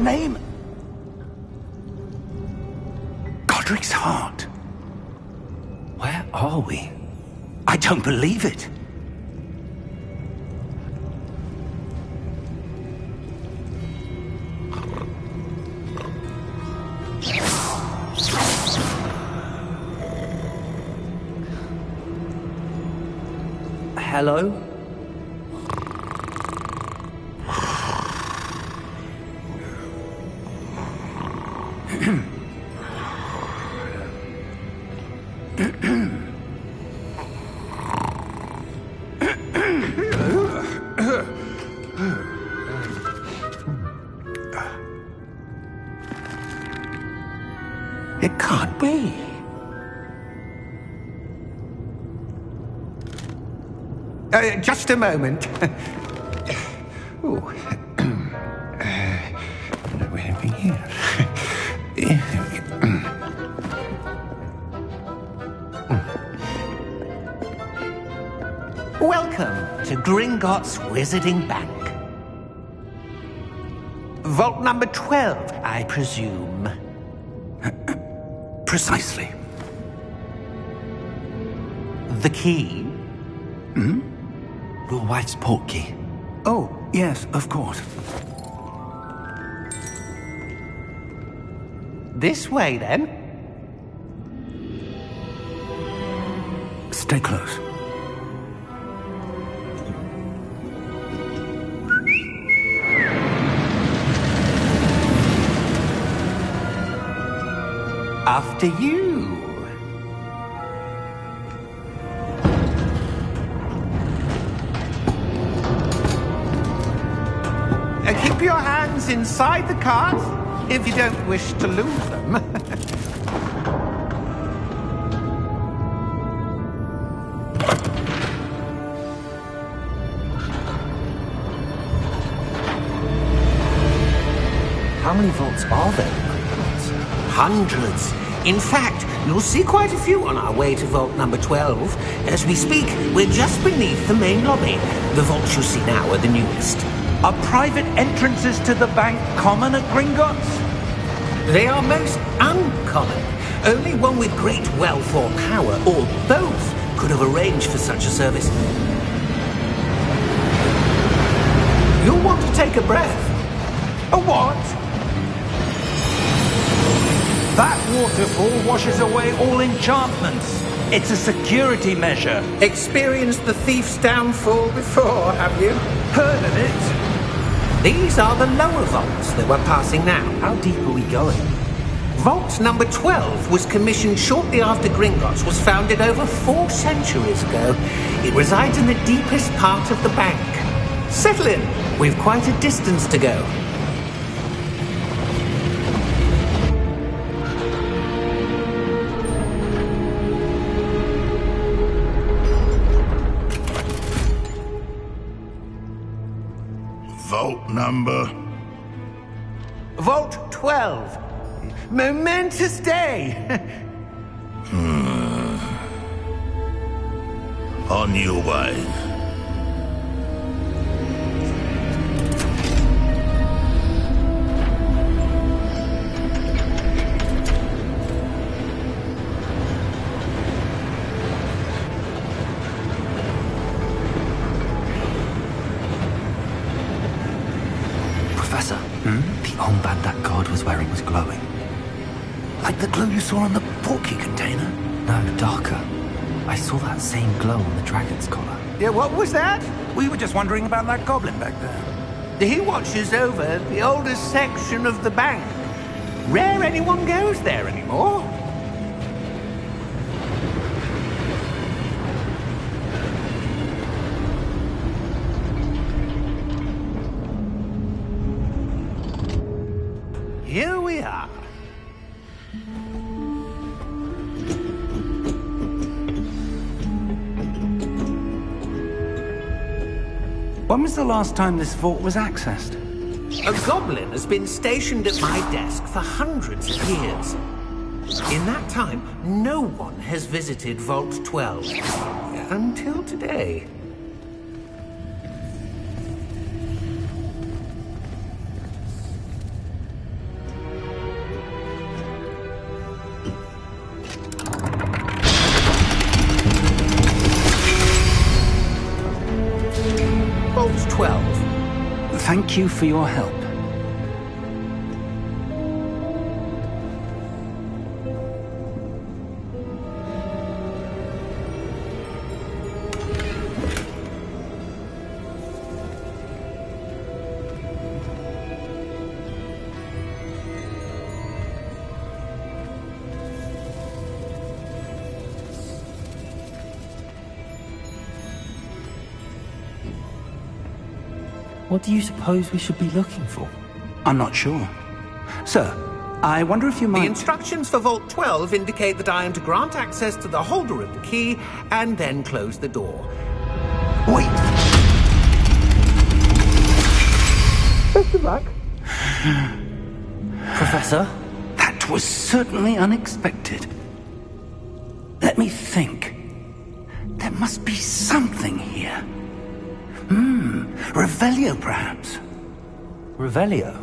name? Godric's heart. Where are we? I don't believe it. Hello? It can't be. Just a moment. Oh. Anything here? Welcome to Gringotts Wizarding Bank. Vault number 12, I presume. Precisely. The key? Your wife's portkey. Oh, yes, of course. This way, then. Stay close. After you. Keep your hands inside the cart if you don't wish to lose them. How many vaults are there? Hundreds. In fact, you'll see quite a few on our way to vault number 12. As we speak, we're just beneath the main lobby. The vaults you see now are the newest. Are private entrances to the bank common at Gringotts? They are most uncommon. Only one with great wealth or power, or both, could have arranged for such a service. You'll want to take a breath. A what? That waterfall washes away all enchantments. It's a security measure. Experienced the thief's downfall before, have you? Heard of it? These are the lower vaults that we're passing now. How deep are we going? Vault number 12 was commissioned shortly after Gringotts was founded over 4 centuries ago. It resides in the deepest part of the bank. Settle in. We've quite a distance to go. Vault number? Vault 12. Momentous day. On your way. Professor, the armband that guard was wearing was glowing. Like the glue you saw on the portkey container? No, darker. I saw that same glow on the dragon's collar. Yeah, what was that? We were just wondering about that goblin back there. He watches over the oldest section of the bank. Rare anyone goes there anymore. Here we are. When was the last time this vault was accessed? A goblin has been stationed at my desk for hundreds of years. In that time, no one has visited Vault 12. Until today. Thank you for your help. What do you suppose we should be looking for? I'm not sure. Sir, I wonder if you might... The instructions for Vault 12 indicate that I am to grant access to the holder of the key and then close the door. Wait! Best of luck. Professor? That was certainly unexpected. Let me think. There must be something here. Revelio, perhaps? Revelio?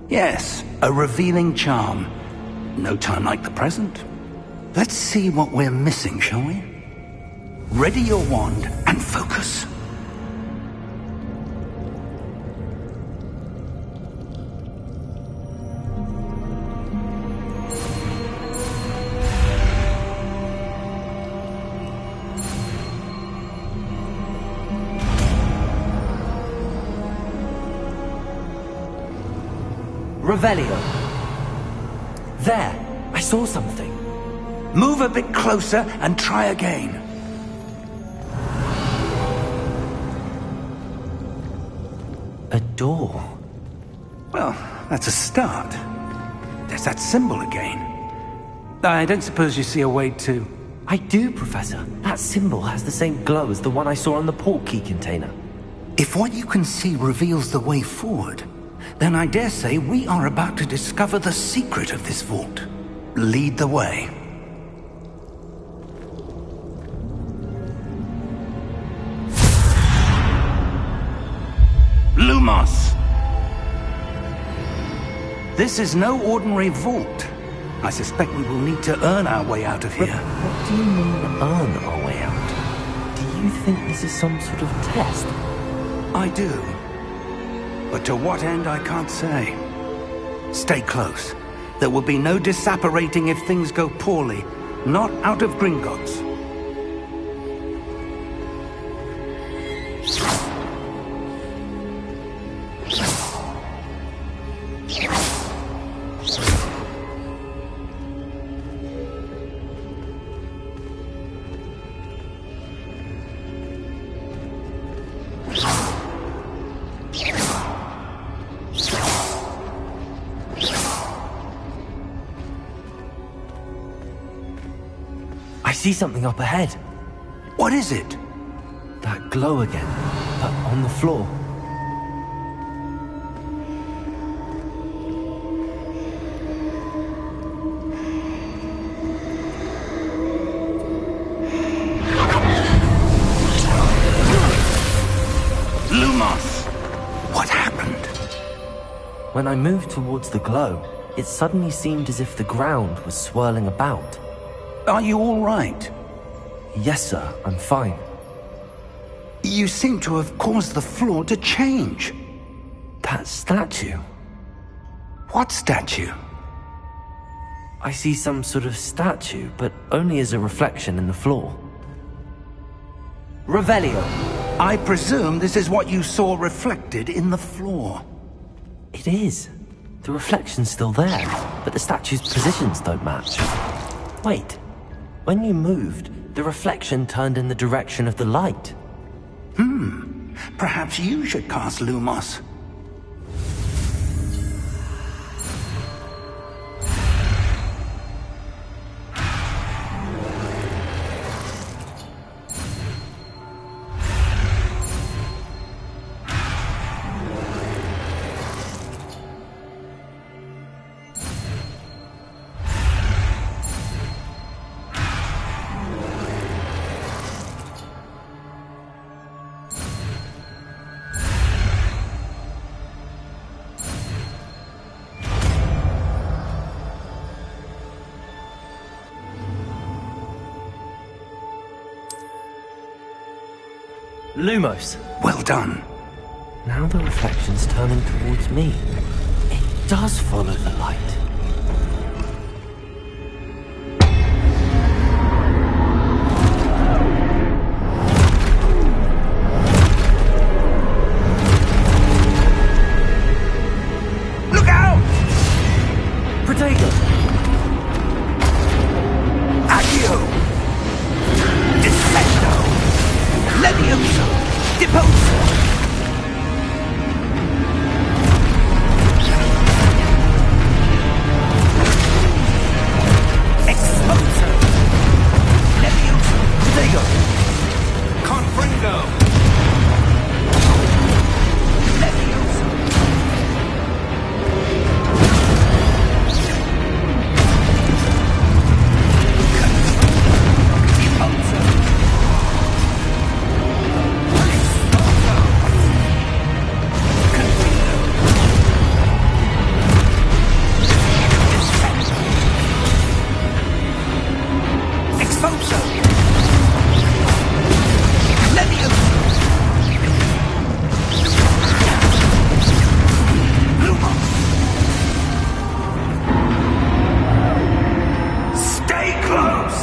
Yes, a revealing charm. No time like the present. Let's see what we're missing, shall we? Ready your wand and focus. Revelio. There, I saw something. Move a bit closer and try again. A door. Well, that's a start. There's that symbol again. I don't suppose you see a way to... I do, Professor. That symbol has the same glow as the one I saw on the portkey container. If what you can see reveals the way forward, then I dare say we are about to discover the secret of this vault. Lead the way. Lumos! This is no ordinary vault. I suspect we will need to earn our way out of here. What do you mean, earn our way out? Do you think this is some sort of test? I do. But to what end, I can't say. Stay close. There will be no disapparating if things go poorly. Not out of Gringotts. I see something up ahead. What is it? That glow again, but on the floor. Lumos! What happened? When I moved towards the glow, it suddenly seemed as if the ground was swirling about. Are you all right? Yes, sir, I'm fine. You seem to have caused the floor to change. That statue. What statue? I see some sort of statue, but only as a reflection in the floor. Revelio. I presume this is what you saw reflected in the floor. It is. The reflection's still there, but the statue's positions don't match. Wait. When you moved, the reflection turned in the direction of the light. Perhaps you should cast Lumos. Lumos. Well done. Now the reflection's turning towards me. It does follow the light. Look out! Protego! Accio! Defendo! Levioso! Deposo! Exposo! Levioso! Protego! Confringo! Levioso! Deposo! Exposo! Levioso! Lumos! Stay close!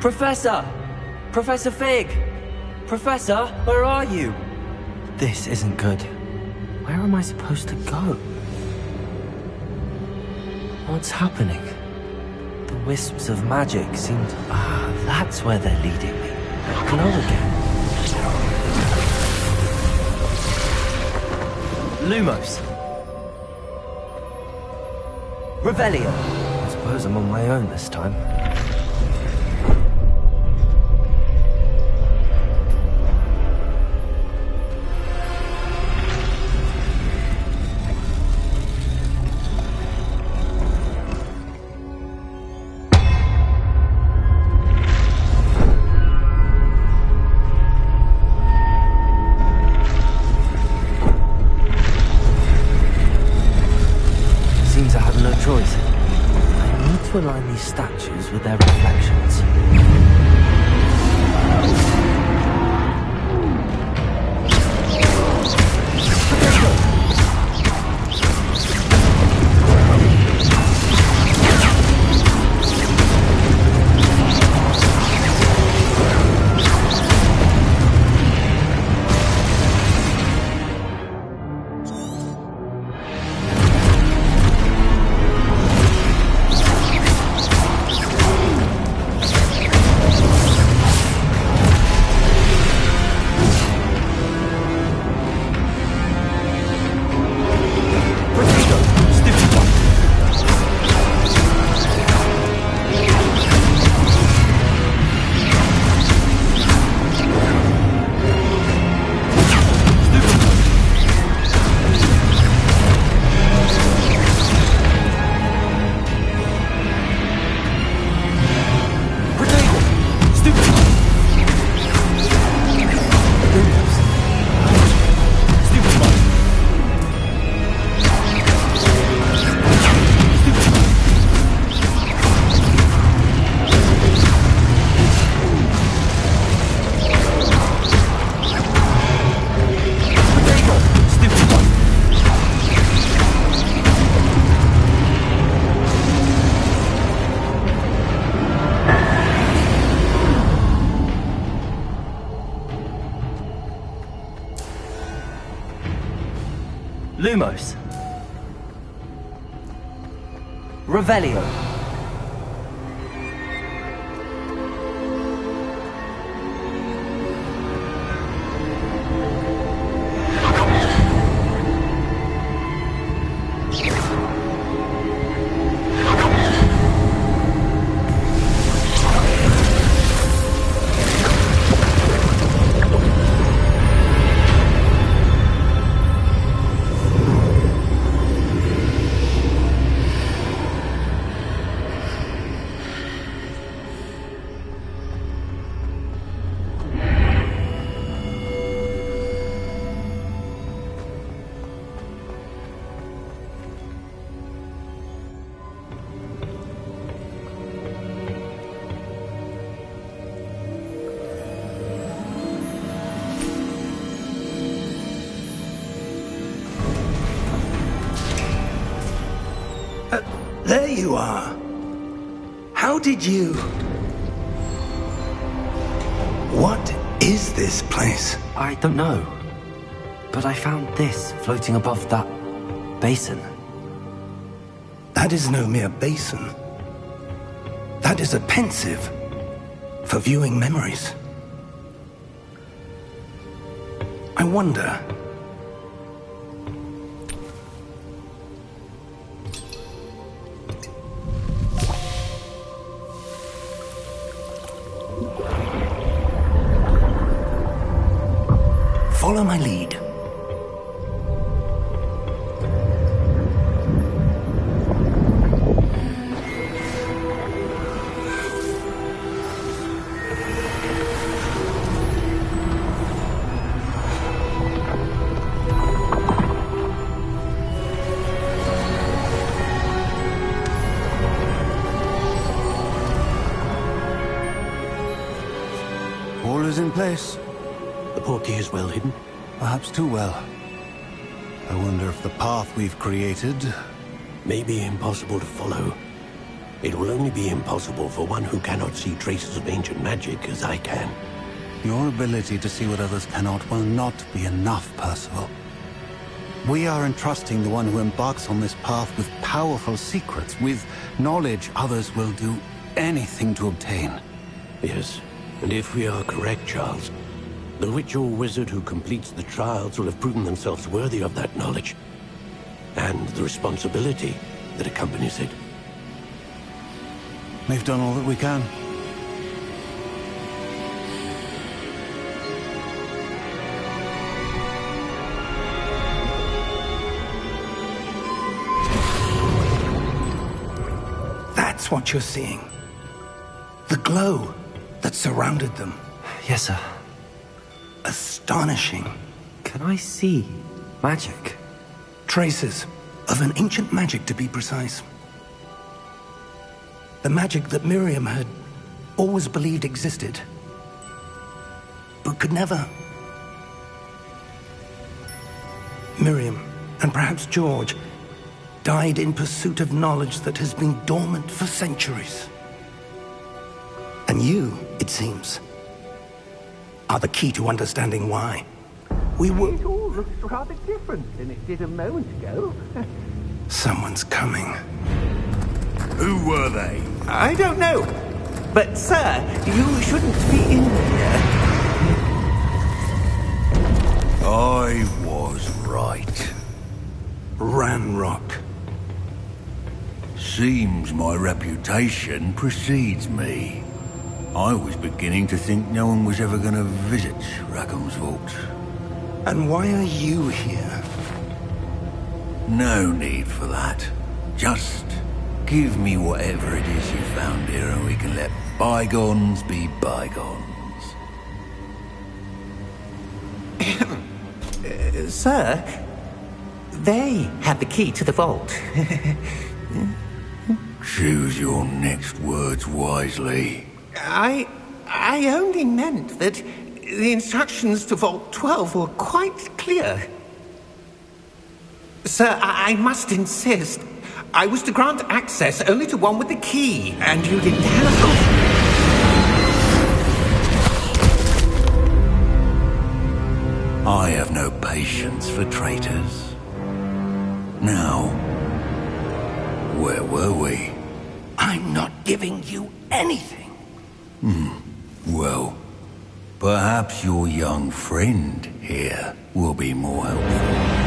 Professor! Professor Fig! Professor, where are you? This isn't good. Where am I supposed to go? What's happening? The wisps of magic seem to... Ah, that's where they're leading me. Glow again. Lumos. Revelio. I suppose I'm on my own this time. Seems I have no choice. I need to align these statues with their reflections. Lumos. Revelio. There you are. How did you... What is this place? I don't know. But I found this floating above that basin. That is no mere basin. That is a pensive for viewing memories. I wonder... Follow my lead. All is in place. The portkey is well hidden. Perhaps too well. I wonder if the path we've created... May be impossible to follow. It will only be impossible for one who cannot see traces of ancient magic as I can. Your ability to see what others cannot will not be enough, Percival. We are entrusting the one who embarks on this path with powerful secrets, with knowledge others will do anything to obtain. Yes, and if we are correct, Charles, the witch or wizard who completes the trials will have proven themselves worthy of that knowledge, and the responsibility that accompanies it. We've done all that we can. That's what you're seeing. The glow that surrounded them. Yes, sir. Astonishing. Can I see magic? Traces of an ancient magic, to be precise. The magic that Miriam had always believed existed, but could never. Miriam, and perhaps George, died in pursuit of knowledge that has been dormant for centuries. And you, it seems, are the key to understanding why. It all looks rather different than it did a moment ago. Someone's coming. Who were they? I don't know. But, sir, you shouldn't be in here. I was right. Ranrock. Seems my reputation precedes me. I was beginning to think no one was ever going to visit Rackham's vault. And why are you here? No need for that. Just give me whatever it is you found here and we can let bygones be bygones. Sir, they have the key to the vault. Choose your next words wisely. I only meant that the instructions to Vault 12 were quite clear. Sir, I must insist. I was to grant access only to one with the key, and you didn't have... I have no patience for traitors. Now, where were we? I'm not giving you anything. Well, perhaps your young friend here will be more helpful.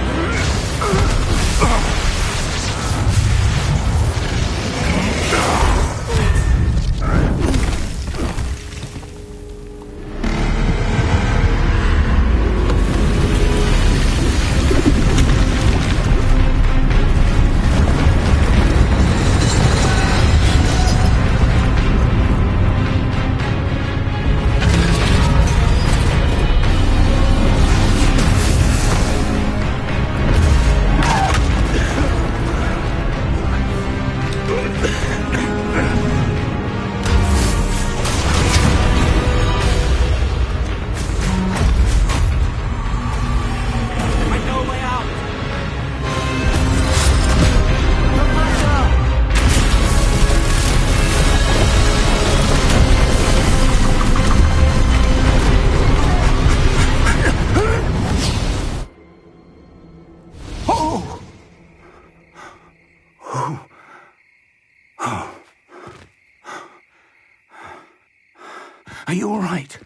Are you all right?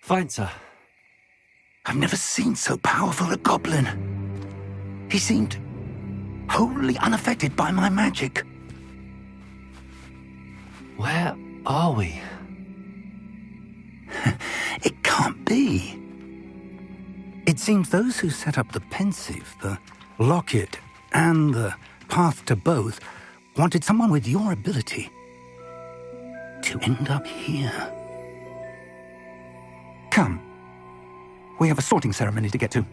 Fine, sir. I've never seen so powerful a goblin. He seemed wholly unaffected by my magic. Where are we? It can't be. It seems those who set up the pensive, the locket, and the path to both wanted someone with your ability to end up here. Come. We have a sorting ceremony to get to.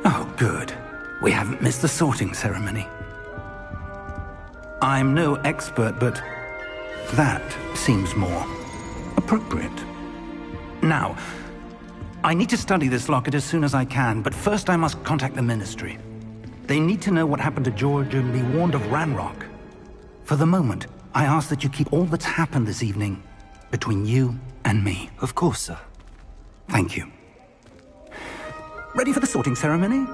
Oh, good. We haven't missed the sorting ceremony. I'm no expert, but that seems more appropriate. Now, I need to study this locket as soon as I can, but first I must contact the Ministry. They need to know what happened to George and be warned of Ranrock. For the moment, I ask that you keep all that's happened this evening between you and me. Of course, sir. Thank you. Ready for the sorting ceremony?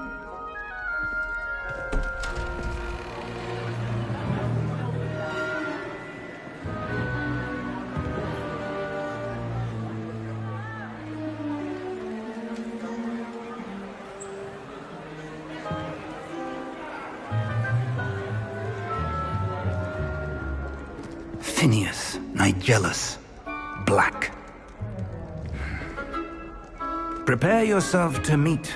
Phineas, Nigellus, Black. Prepare yourself to meet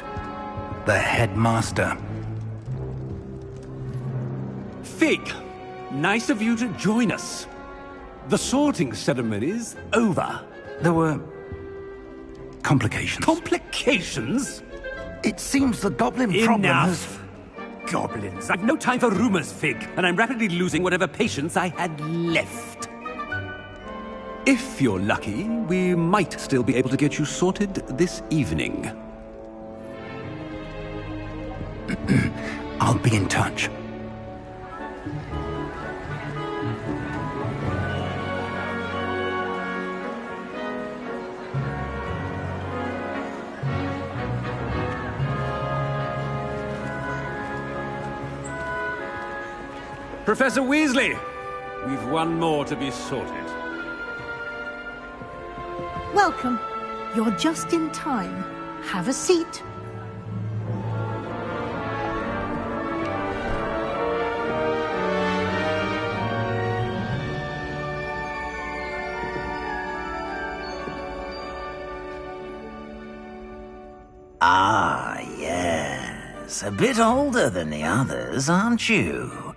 the headmaster. Fig, nice of you to join us. The sorting ceremony's over. There were complications. Complications? It seems the goblin problem has... Enough! Goblins. I've no time for rumors, Fig, and I'm rapidly losing whatever patience I had left. If you're lucky, we might still be able to get you sorted this evening. I'll be in touch. Professor Weasley, we've one more to be sorted. Welcome. You're just in time. Have a seat. Ah, yes. A bit older than the others, aren't you?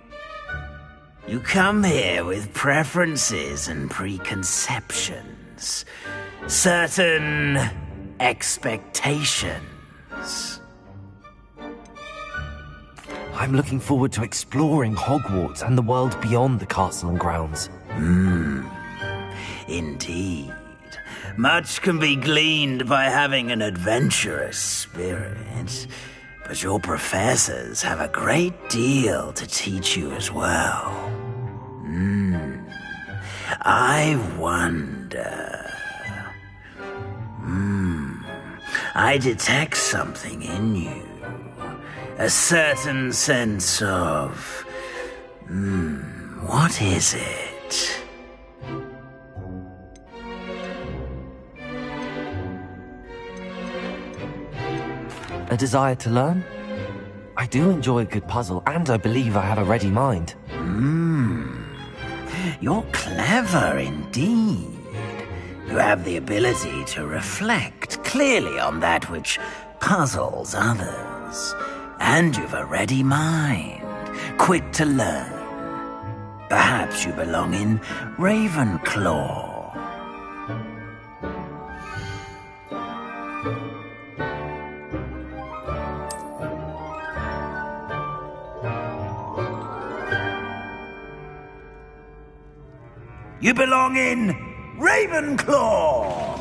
You come here with preferences and preconceptions. Certain expectations. I'm looking forward to exploring Hogwarts and the world beyond the castle and grounds. Indeed. Much can be gleaned by having an adventurous spirit, but your professors have a great deal to teach you as well. I wonder... I detect something in you. A certain sense of... what is it? A desire to learn? I do enjoy a good puzzle, and I believe I have a ready mind. You're clever indeed. You have the ability to reflect clearly on that which puzzles others. And you've a ready mind, quick to learn. Perhaps you belong in Ravenclaw. You belong in Ravenclaw!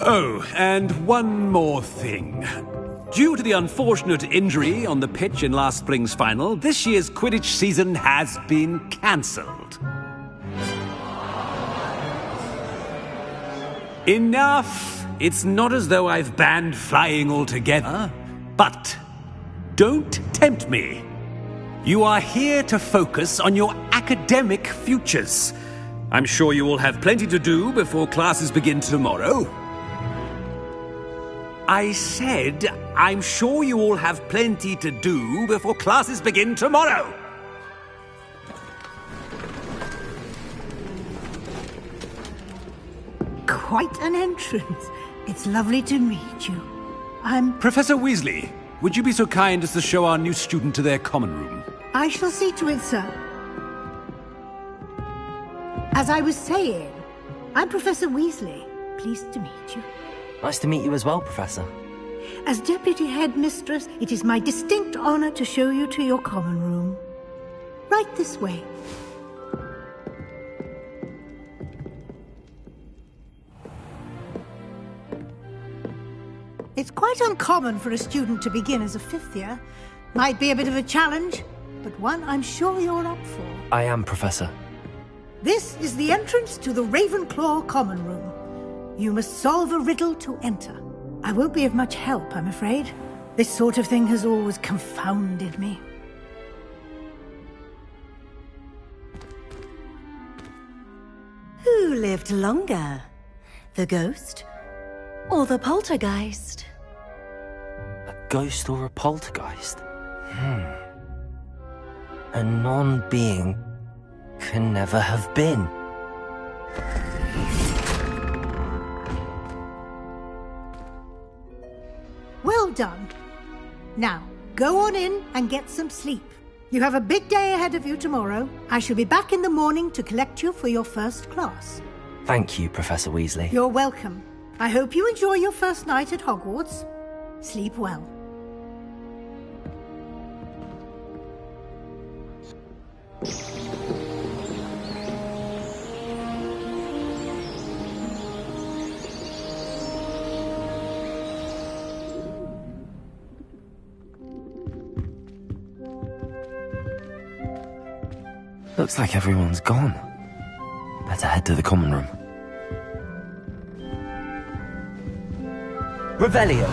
Oh, and one more thing. Due to the unfortunate injury on the pitch in last spring's final, this year's Quidditch season has been cancelled. Enough! It's not as though I've banned flying altogether. But don't tempt me. You are here to focus on your academic futures. I'm sure you will have plenty to do before classes begin tomorrow. I said, I'm sure you all have plenty to do before classes begin tomorrow. Quite an entrance. It's lovely to meet you. I'm... Professor Weasley, would you be so kind as to show our new student to their common room? I shall see to it, sir. As I was saying, I'm Professor Weasley. Pleased to meet you. Nice to meet you as well, Professor. As Deputy Headmistress, it is my distinct honor to show you to your common room. Right this way. It's quite uncommon for a student to begin as a fifth year. Might be a bit of a challenge, but one I'm sure you're up for. I am, Professor. This is the entrance to the Ravenclaw common room. You must solve a riddle to enter. I won't be of much help, I'm afraid. This sort of thing has always confounded me. Who lived longer? The ghost or the poltergeist? A ghost or a poltergeist? A non-being can never have been. Well done. Now, go on in and get some sleep. You have a big day ahead of you tomorrow. I shall be back in the morning to collect you for your first class. Thank you, Professor Weasley. You're welcome. I hope you enjoy your first night at Hogwarts. Sleep well. Looks like everyone's gone. Better head to the common room. Revelio!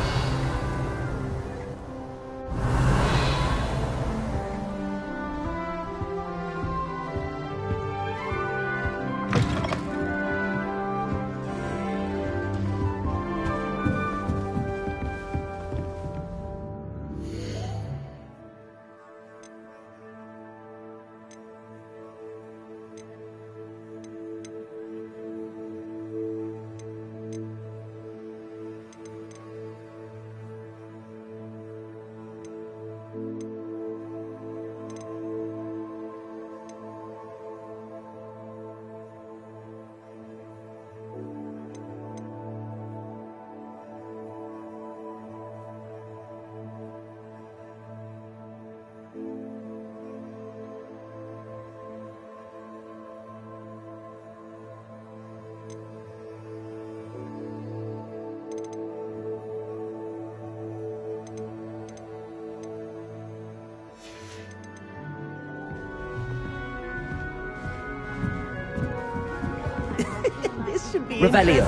Revelio.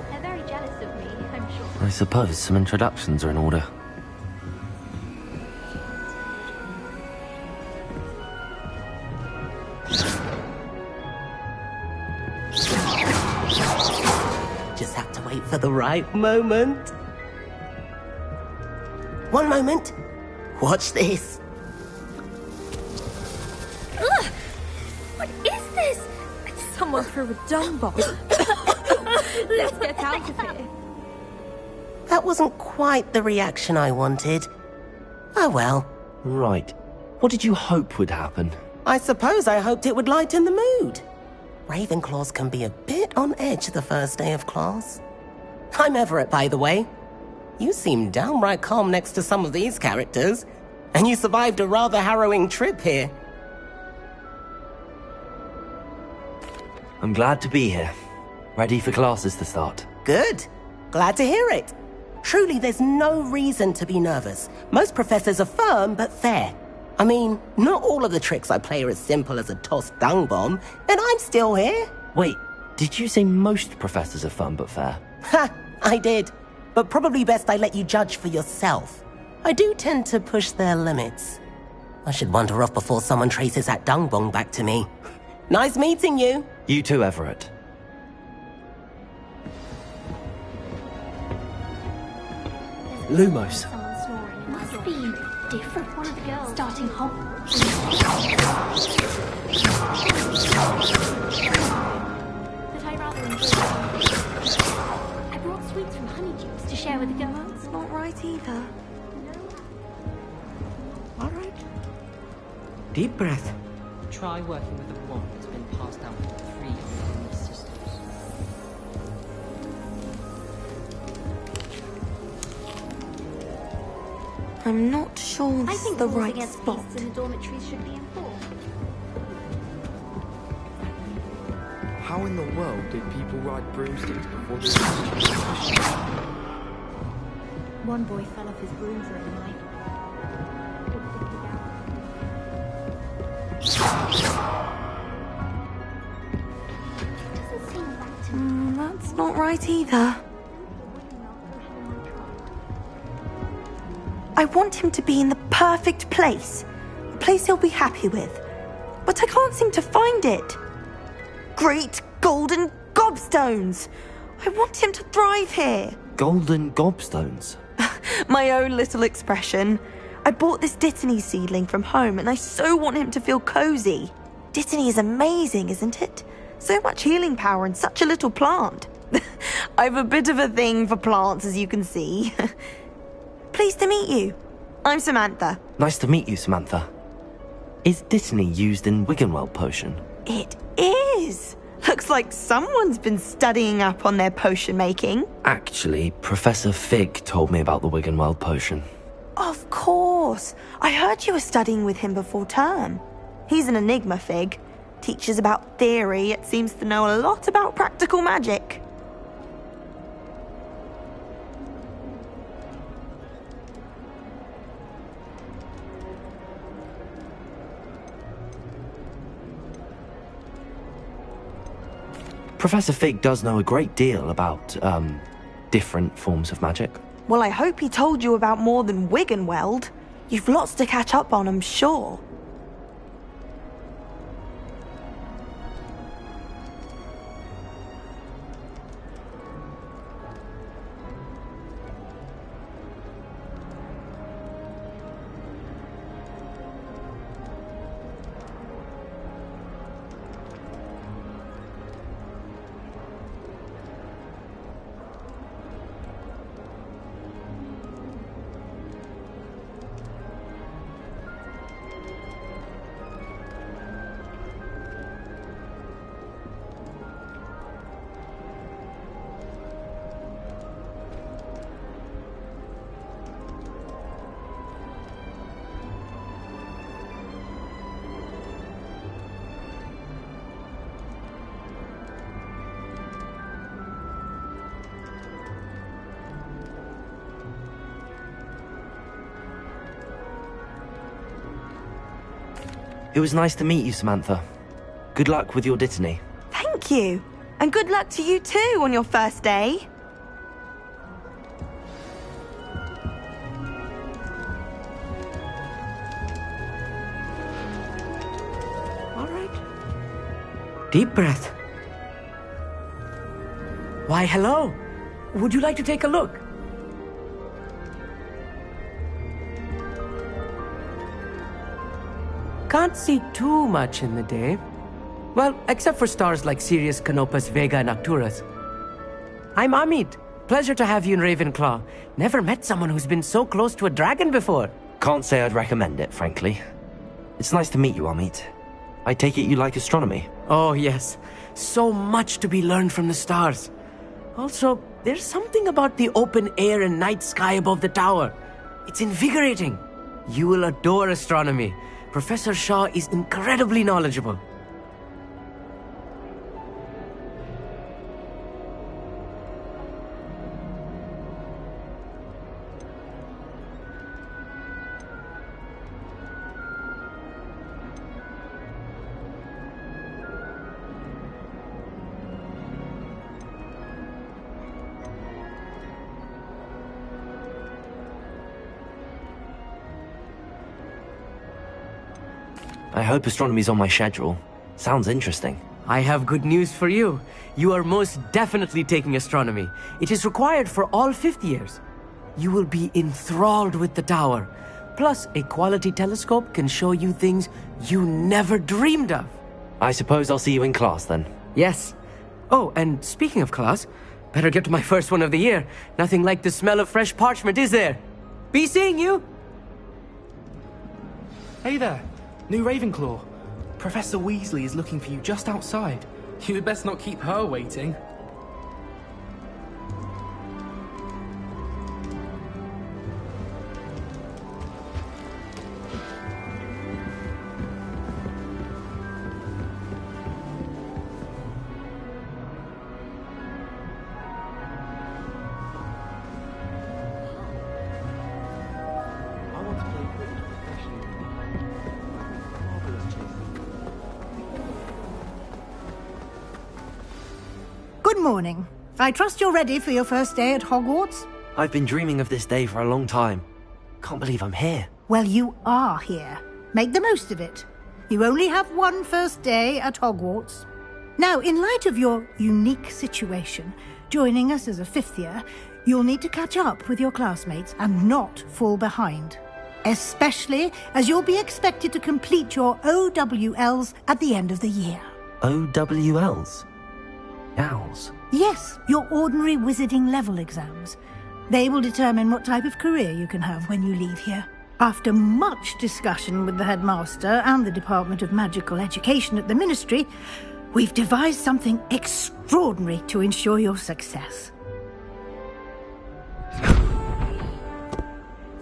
They're very jealous of me, I'm sure. I suppose some introductions are in order. Just have to wait for the right moment. One moment. Watch this. Ugh! What is this? Someone threw a dung bomb. Let's get out of here. That wasn't quite the reaction I wanted. Oh well. Right. What did you hope would happen? I suppose I hoped it would lighten the mood. Ravenclaws can be a bit on edge the first day of class. I'm Everett, by the way. You seem downright calm next to some of these characters, and you survived a rather harrowing trip here. I'm glad to be here. Ready for classes to start. Good. Glad to hear it. Truly, there's no reason to be nervous. Most professors are firm but fair. I mean, not all of the tricks I play are as simple as a tossed dung bomb, and I'm still here. Wait, did you say most professors are fun but fair? Ha! I did. But probably best I let you judge for yourself. I do tend to push their limits. I should wander off before someone traces that dung bomb back to me. Nice meeting you. You too, Everett. Lumos. Someone snoring. Must be different. One of the girls starting Hogwarts. But I rather enjoy it. I brought sweets from Honeydews to share with the girls. That's not right either. All right. Deep breath. Try working with a wand that's been passed down from 3 of your sisters. I'm not sure I this is think the rules right against spot. beasts in the dormitories should be enforced. How in the world did people ride broomsticks before this institution? One boy fell off his broom for a night. Doesn't seem right to me. That's not right either. I want him to be in the perfect place. A place he'll be happy with. But I can't seem to find it. Great golden gobstones! I want him to thrive here. Golden gobstones? My own little expression. I bought this Dittany seedling from home and I so want him to feel cozy. Dittany is amazing, isn't it? So much healing power in such a little plant. I've a bit of a thing for plants, as you can see. Pleased to meet you. I'm Samantha. Nice to meet you, Samantha. Is Dittany used in Wiggenweld potion? It is. Looks like someone's been studying up on their potion making. Actually, Professor Fig told me about the Wiggenweld potion. Of course. I heard you were studying with him before term. He's an enigma, Fig. Teaches about theory, yet seems to know a lot about practical magic. Professor Fig does know a great deal about, different forms of magic. Well, I hope he told you about more than Wiggenweld. You've lots to catch up on, I'm sure. It was nice to meet you, Samantha. Good luck with your Dittany. Thank you. And good luck to you too on your first day. All right. Deep breath. Why, hello. Would you like to take a look? Can't see too much in the day. Well, except for stars like Sirius, Canopus, Vega, and Arcturus. I'm Amit. Pleasure to have you in Ravenclaw. Never met someone who's been so close to a dragon before. Can't say I'd recommend it, frankly. It's nice to meet you, Amit. I take it you like astronomy? Oh, yes. So much to be learned from the stars. Also, there's something about the open air and night sky above the tower. It's invigorating. You will adore astronomy. Professor Shaw is incredibly knowledgeable. I hope astronomy's on my schedule. Sounds interesting. I have good news for you. You are most definitely taking astronomy. It is required for all 5th years. You will be enthralled with the tower. Plus, a quality telescope can show you things you never dreamed of. I suppose I'll see you in class then. Yes. Oh, and speaking of class, better get to my first one of the year. Nothing like the smell of fresh parchment, is there? Be seeing you! Hey there. New Ravenclaw. Professor Weasley is looking for you just outside. You'd best not keep her waiting. Good morning. I trust you're ready for your first day at Hogwarts? I've been dreaming of this day for a long time. Can't believe I'm here. Well, you are here. Make the most of it. You only have one first day at Hogwarts. Now, in light of your unique situation, joining us as a 5th year, you'll need to catch up with your classmates and not fall behind. Especially as you'll be expected to complete your OWLs at the end of the year. OWLs? Owls? Yes, your ordinary wizarding level exams. They will determine what type of career you can have when you leave here. After much discussion with the headmaster and the Department of Magical Education at the Ministry, we've devised something extraordinary to ensure your success.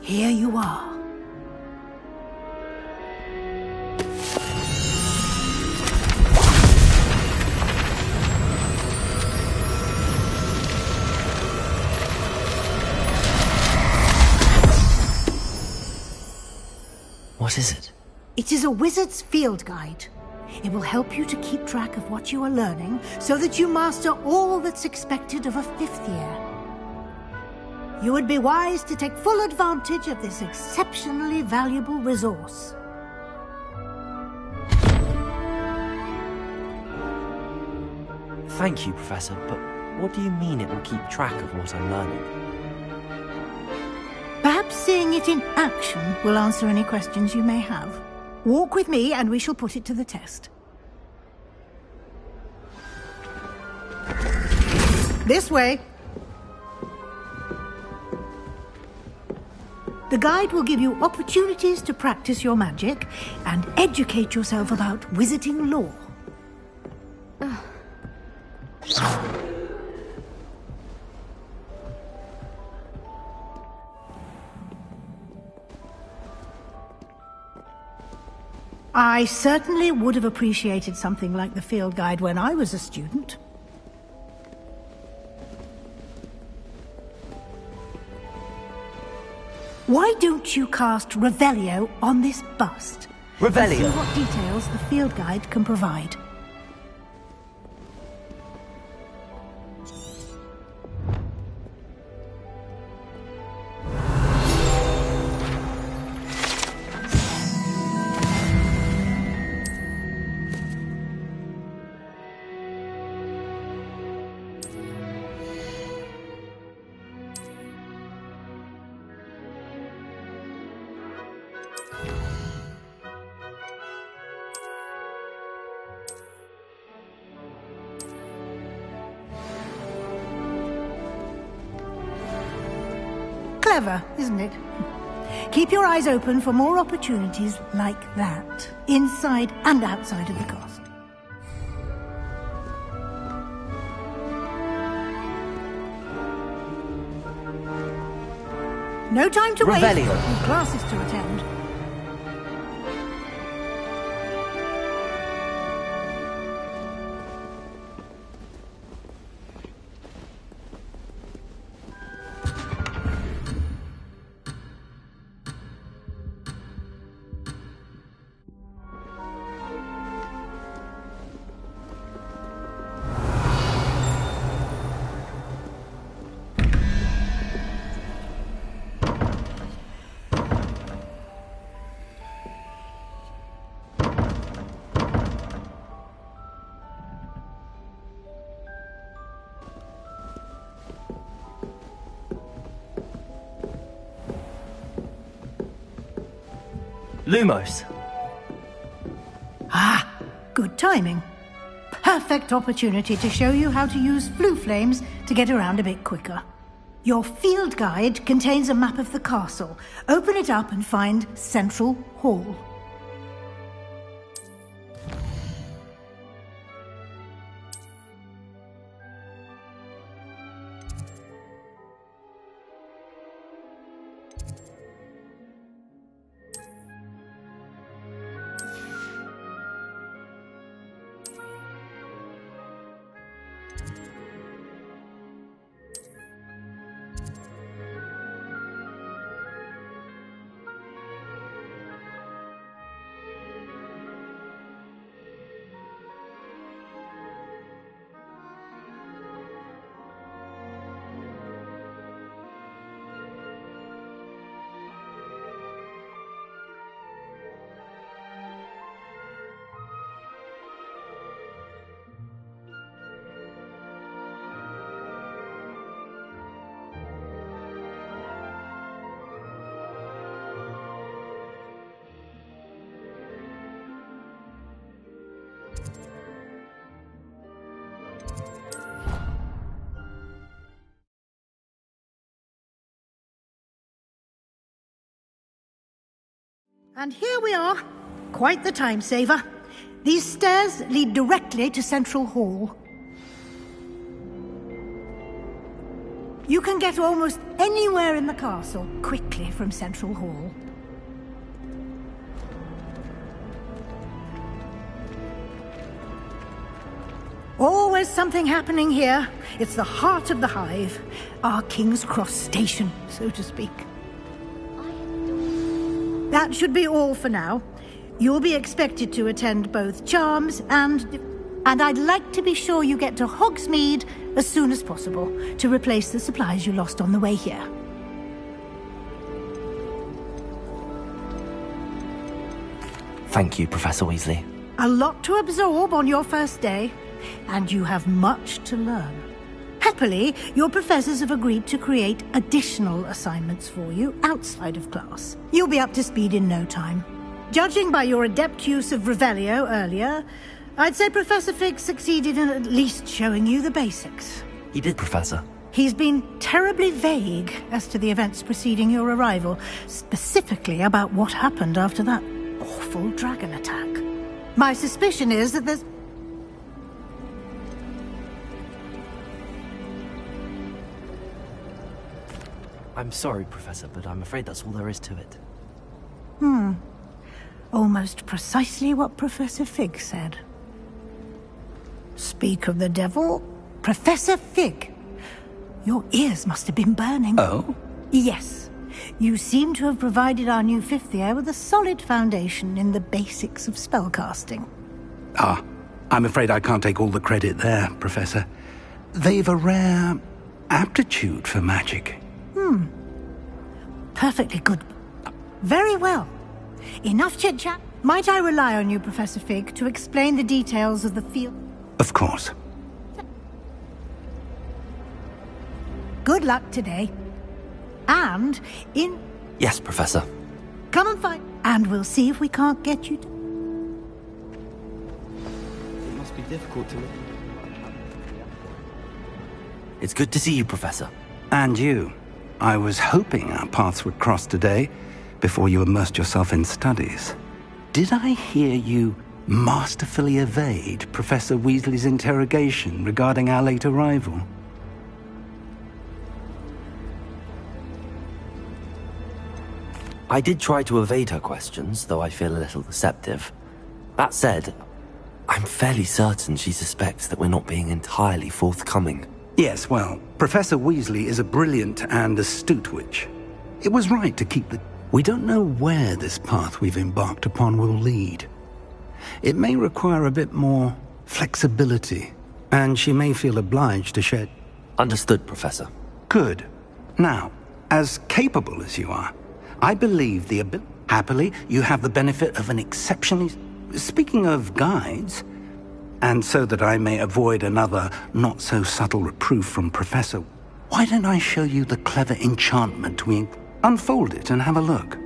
Here you are. What is it? It is a wizard's field guide. It will help you to keep track of what you are learning so that you master all that's expected of a 5th year. You would be wise to take full advantage of this exceptionally valuable resource. Thank you, Professor, but what do you mean it will keep track of what I'm learning? Perhaps seeing it in action will answer any questions you may have. Walk with me and we shall put it to the test. This way. The guide will give you opportunities to practice your magic and educate yourself about wizarding lore. I certainly would have appreciated something like the field guide when I was a student. Why don't you cast Revelio on this bust? Revelio? And see what details the field guide can provide. clever, isn't it? Keep your eyes open for more opportunities like that, inside and outside of the castle. No time to wait. Revelio. With classes to attend. Lumos. Ah, good timing. Perfect opportunity to show you how to use flue flames to get around a bit quicker. Your field guide contains a map of the castle. Open it up and find Central Hall. And here we are. Quite the time saver. These stairs lead directly to Central Hall. You can get almost anywhere in the castle quickly from Central Hall. Always something happening here. It's the heart of the hive. Our King's Cross station, so to speak. That should be all for now. You'll be expected to attend both charms and I'd like to be sure you get to Hogsmeade as soon as possible to replace the supplies you lost on the way here. Thank you, Professor Weasley. A lot to absorb on your first day, and you have much to learn. Happily, your professors have agreed to create additional assignments for you outside of class. You'll be up to speed in no time. Judging by your adept use of Revelio earlier, I'd say Professor Fig succeeded in at least showing you the basics. He did, Professor. He's been terribly vague as to the events preceding your arrival, specifically about what happened after that awful dragon attack. My suspicion is that there's... I'm sorry, Professor, but I'm afraid that's all there is to it. Almost precisely what Professor Fig said. Speak of the devil, Professor Fig. Your ears must have been burning. Oh? Yes. You seem to have provided our new fifth year with a solid foundation in the basics of spellcasting. Ah, I'm afraid I can't take all the credit there, Professor. They've a rare aptitude for magic. Perfectly good. Very well. Enough chit-chat. Might I rely on you, Professor Fig, to explain the details of the field? Of course. Good luck today. And in... Yes, Professor. Come and find... And we'll see if we can't get you to... It must be difficult to... It's good to see you, Professor. And you. I was hoping our paths would cross today, before you immersed yourself in studies. Did I hear you masterfully evade Professor Weasley's interrogation regarding our late arrival? I did try to evade her questions, though I feel a little deceptive. That said, I'm fairly certain she suspects that we're not being entirely forthcoming. Yes, well, Professor Weasley is a brilliant and astute witch. It was right to keep the... We don't know where this path we've embarked upon will lead. It may require a bit more flexibility, and she may feel obliged to share... Understood, Professor. Good. Now, as capable as you are, I believe the ability... Happily, you have the benefit of an exceptionally... Speaking of guides, and so that I may avoid another not-so-subtle reproof from Professor, why don't I show you the clever enchantment we... Unfold it and have a look.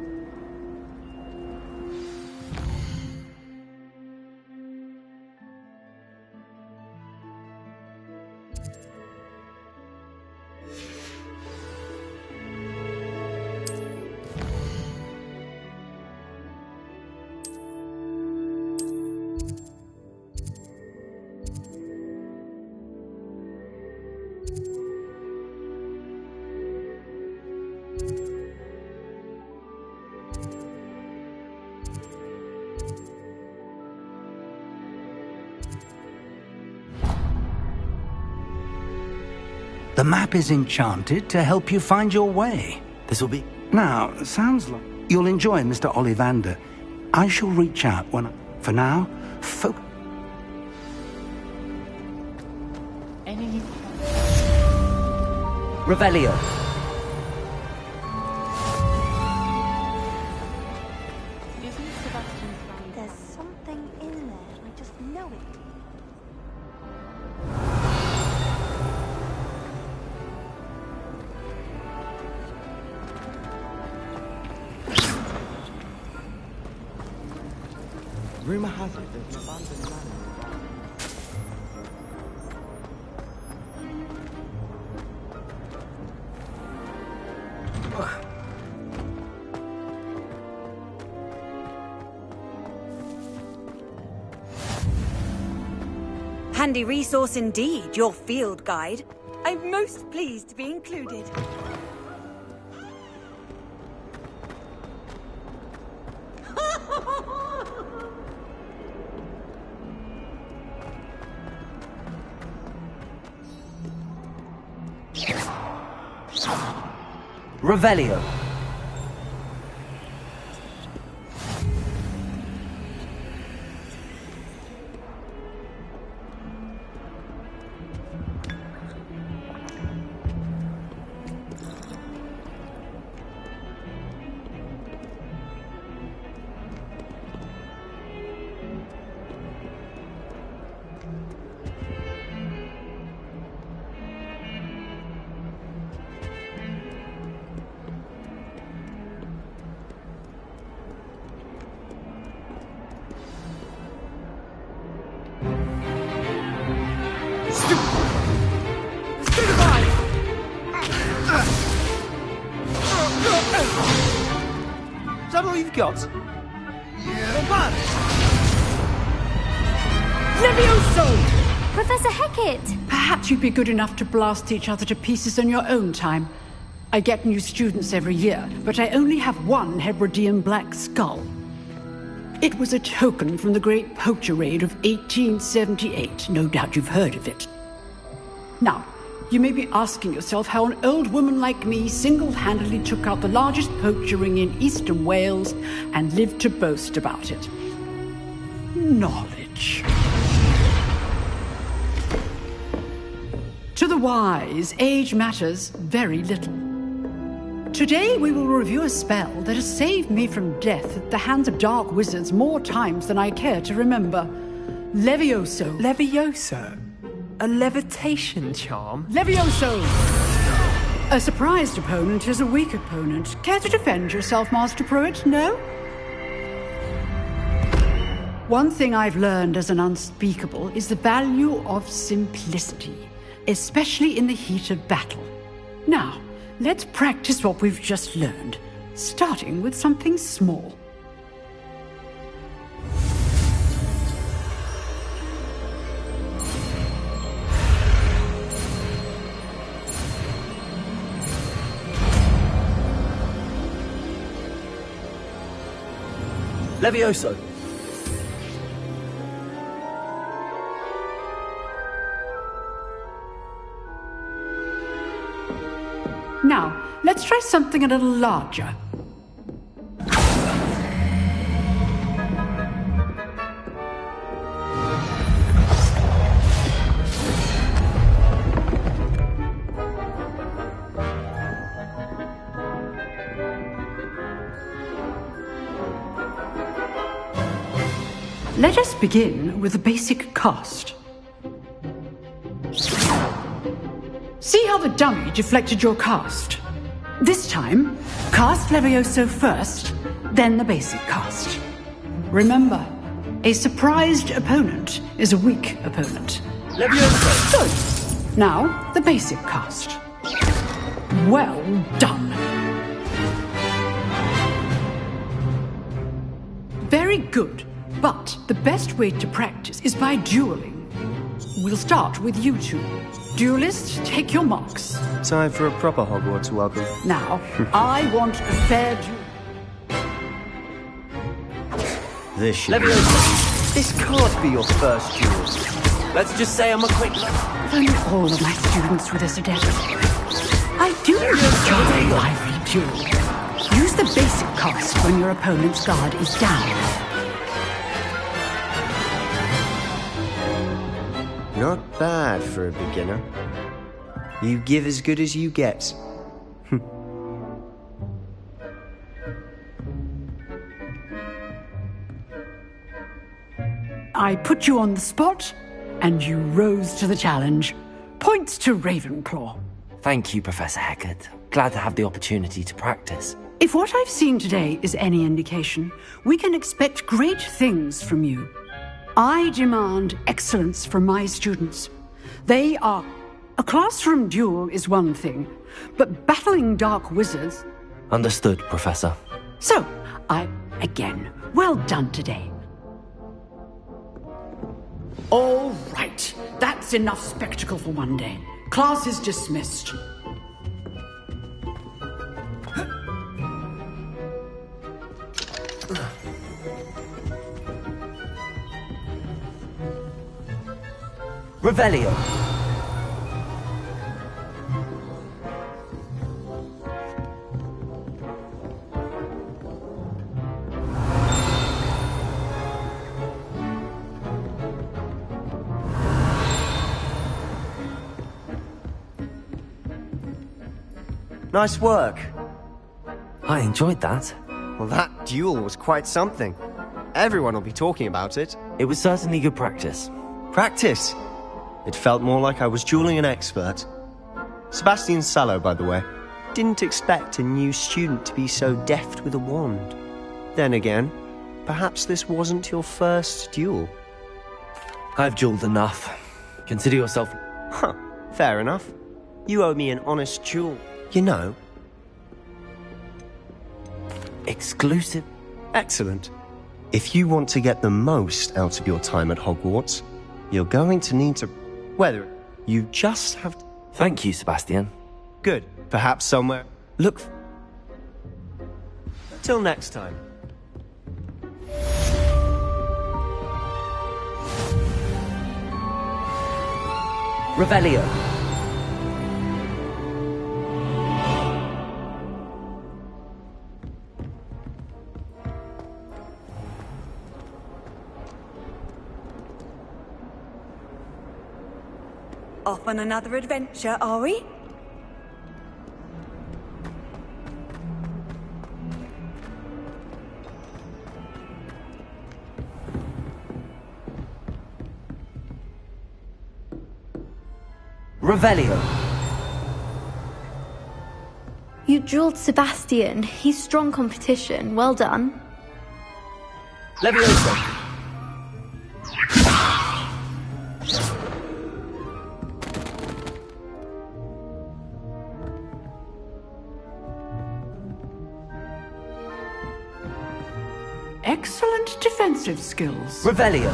The map is enchanted to help you find your way. This will be... Now, sounds like... You'll enjoy Mr. Ollivander. I shall reach out when... For now, Revelio. There's something in there. I just know it. Rumor has it there's an abandoned land. Handy resource indeed, your field guide. I'm most pleased to be included. Revelio. Is that all you've got? Yeah. Levioso! Professor Hecat! Perhaps you'd be good enough to blast each other to pieces in your own time. I get new students every year, but I only have one Hebridean black skull. It was a token from the Great Poacher Raid of 1878. No doubt you've heard of it. Now, you may be asking yourself how an old woman like me single-handedly took out the largest poacher ring in eastern Wales and lived to boast about it. Knowledge. To the wise, age matters very little. Today we will review a spell that has saved me from death at the hands of dark wizards more times than I care to remember. Levioso. Levioso? A levitation charm? Levioso! A surprised opponent is a weak opponent. Care to defend yourself, Master Pruitt? No? One thing I've learned as an unspeakable is the value of simplicity, especially in the heat of battle. Now, let's practice what we've just learned, starting with something small. Levioso! Now, let's try something a little larger. Let us begin with the basic cast. See how the dummy deflected your cast? This time, cast Levioso first, then the basic cast. Remember, a surprised opponent is a weak opponent. Levioso! Good. Now, the basic cast. Well done. Very good. But the best way to practice is by dueling. We'll start with you two. Duelists, take your marks. Time for a proper Hogwarts welcome. Now, I want a fair duel. This should be... This can't be your first duel. Let's just say I'm a quick... If only all of my students were this adept. I do enjoy a lively duel. Use the basic cast when your opponent's guard is down. Not bad for a beginner. You give as good as you get. I put you on the spot, and you rose to the challenge. Points to Ravenclaw. Thank you, Professor Hecat. Glad to have the opportunity to practice. If what I've seen today is any indication, we can expect great things from you. I demand excellence from my students. They are... A classroom duel is one thing, but battling dark wizards... Understood, Professor. So, again, well done today. All right, that's enough spectacle for one day. Class is dismissed. Revelio. Nice work. I enjoyed that. Well, that duel was quite something. Everyone will be talking about it. It was certainly good practice. Practice? It felt more like I was dueling an expert. Sebastian Sallow, by the way. Didn't expect a new student to be so deft with a wand. Then again, perhaps this wasn't your first duel. I've dueled enough. Consider yourself... Huh, fair enough. You owe me an honest duel, you know. Exclusive? Excellent. If you want to get the most out of your time at Hogwarts, you're going to need to... Whether you just have to... Thank you, Sebastian. Good. Perhaps somewhere... Look... Till next time. Revelio. Off on another adventure, are we? Revelio. You dueled Sebastian. He's strong competition. Well done. Levioso. excellent defensive skills. Revelio.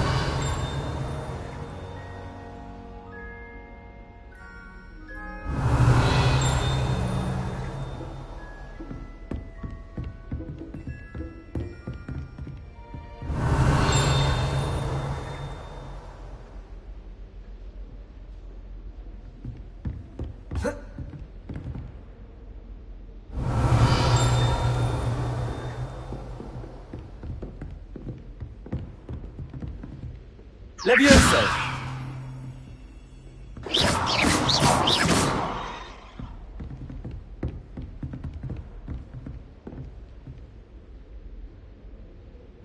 Levioso!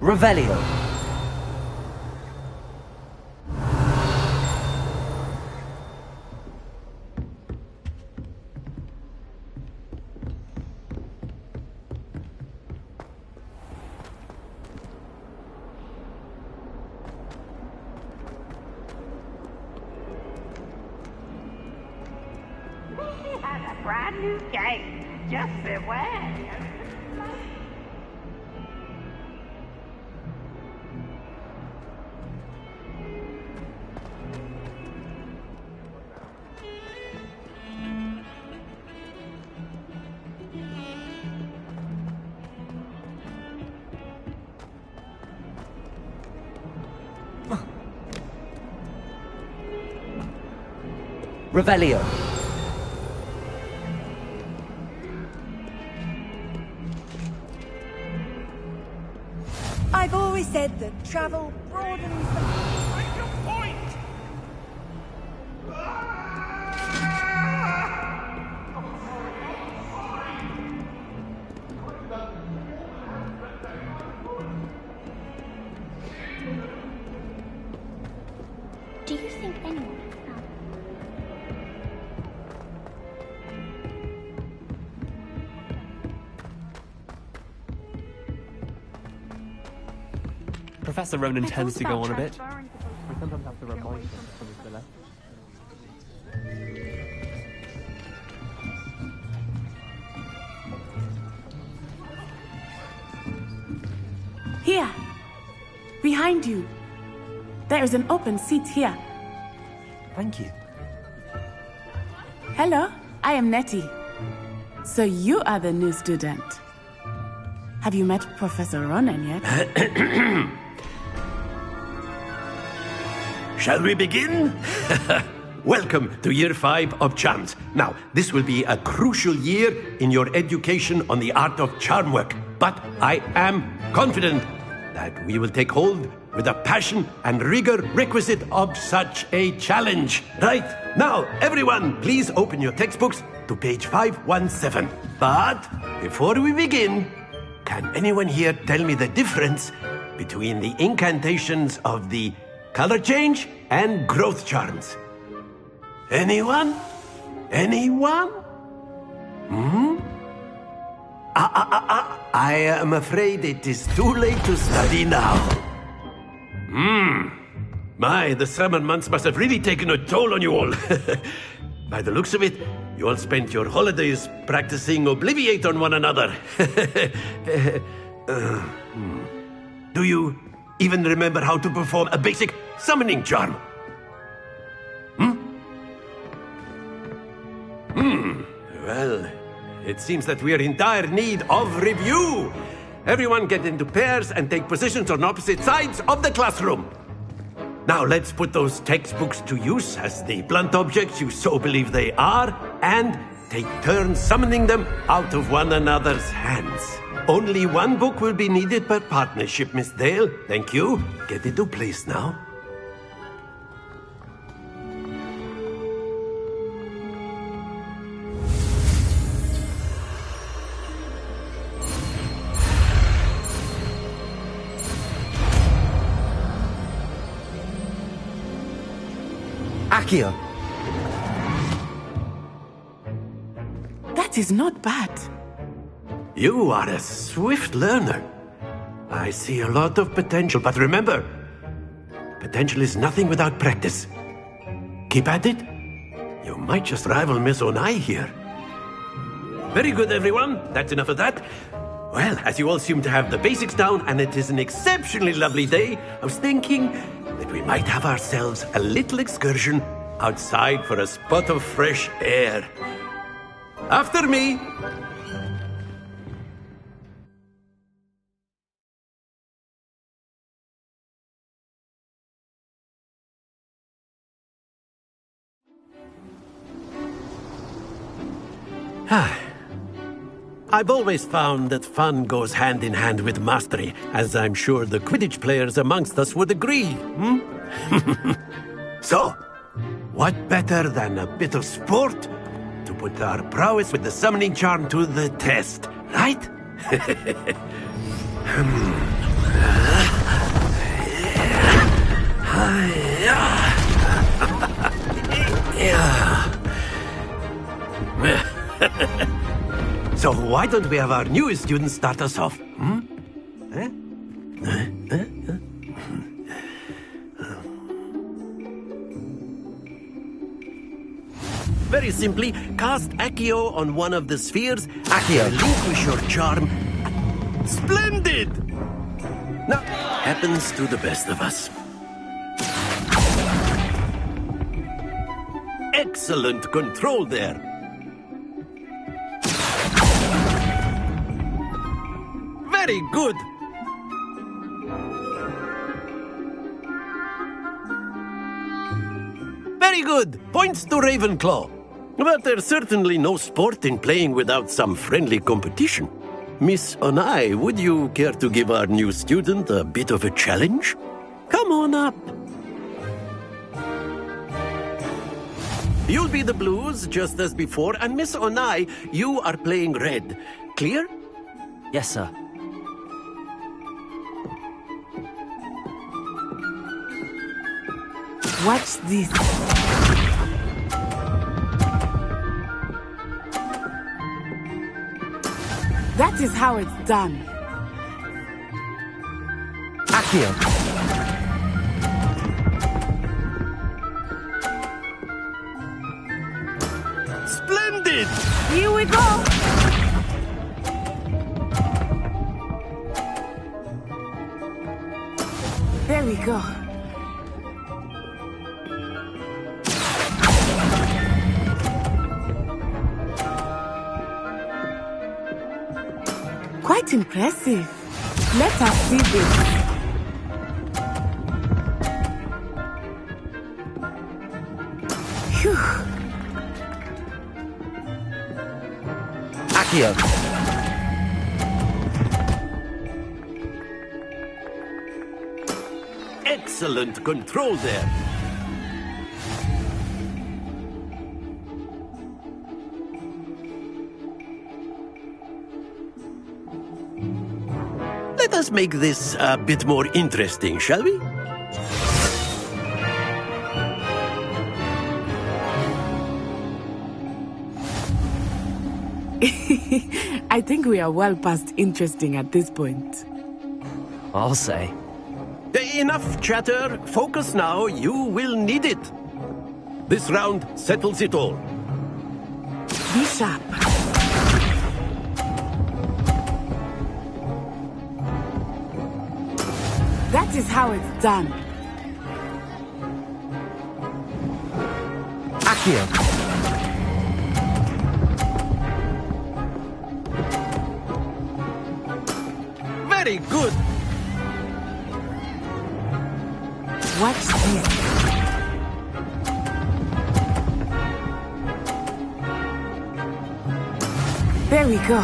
Revelio. Brand new gate. Just beware. Revelio. I've always said that travel broadens the... Make your point! Do you think anyone has found Professor Ronan tends to go on a bit. We sometimes have to remind him from his villa. Here! Behind you! There is an open seat here. Thank you. Hello, I am Nettie. So you are the new student. Have you met Professor Ronan yet? Shall we begin? Welcome to Year 5 of Charms. Now, this will be a crucial year in your education on the art of charm work. But I am confident that we will take hold with the passion and rigor requisite of such a challenge. Right, now, everyone, please open your textbooks to page 517. But before we begin, can anyone here tell me the difference between the incantations of the color change and growth charms? Anyone? Anyone? I am afraid it is too late to study now. My, the summer months must have really taken a toll on you all. By the looks of it, you all spent your holidays practicing Obliviate on one another. Do you even remember how to perform a basic summoning charm? Well, it seems that we are in dire need of review. Everyone get into pairs and take positions on opposite sides of the classroom. Now let's put those textbooks to use as the blunt objects you so believe they are, and take turns summoning them out of one another's hands. Only one book will be needed per partnership, Miss Dale. Thank you. Get into place now. Accio. That is not bad. You are a swift learner. I see a lot of potential, but remember, potential is nothing without practice. Keep at it. You might just rival Miss Onai here. Very good, everyone. That's enough of that. Well, as you all seem to have the basics down and it is an exceptionally lovely day, I was thinking that we might have ourselves a little excursion outside for a spot of fresh air. After me! I've always found that fun goes hand in hand with mastery, as I'm sure the Quidditch players amongst us would agree. So, what better than a bit of sport to put our prowess with the summoning charm to the test, right? So why don't we have our newest student start us off? Very simply, cast Accio on one of the spheres. Accio, relinquish your charm. Splendid! Now, happens to the best of us. Excellent control there. Very good. Very good. Points to Ravenclaw. But there's certainly no sport in playing without some friendly competition. Miss Onai, would you care to give our new student a bit of a challenge? Come on up. You'll be the blues, just as before, and Miss Onai, you are playing red. Clear? Yes, sir. Watch this. That is how it's done. Accio. Splendid! Here we go! There we go. Quite impressive. Let us see this. Phew. Accio. Excellent control there. Let us make this a bit more interesting, shall we? I think we are well past interesting at this point. I'll say. Enough chatter. Focus now. You will need it. This round settles it all. Be sharp. That is how it's done. Accio. Very good. Watch this. There we go.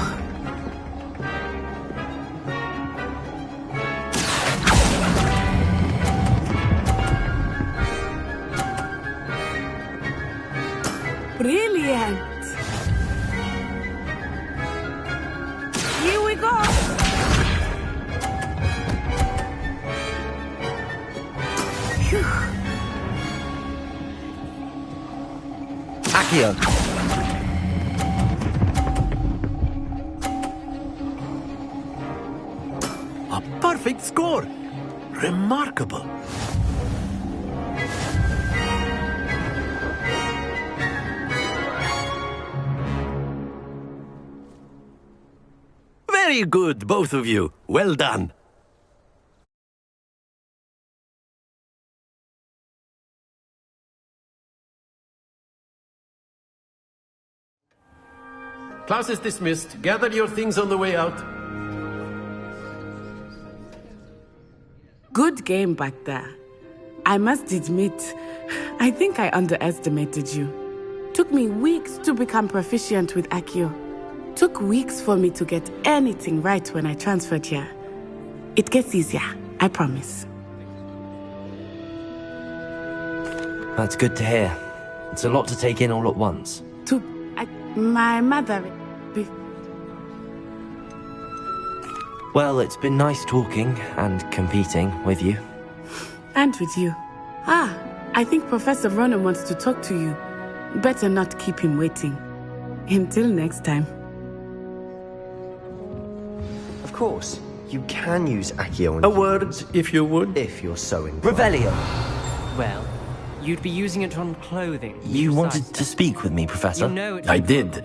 Brilliant. Here we go. Phew. Accio. A perfect score. Remarkable. Very good, both of you. Well done. Class is dismissed. Gather your things on the way out. Good game back there. I must admit, I think I underestimated you. Took me weeks to become proficient with Accio. Took weeks for me to get anything right when I transferred here. It gets easier, I promise. That's good to hear. It's a lot to take in all at once. My mother... Well, it's been nice talking and competing with you. And with you. I think Professor Ronan wants to talk to you. Better not keep him waiting. Until next time. Of course, you can use Accio on A word, if you would. If you're so inclined. Revelio! Well, you'd be using it on clothing. You wanted to speak with me, Professor? You know I did.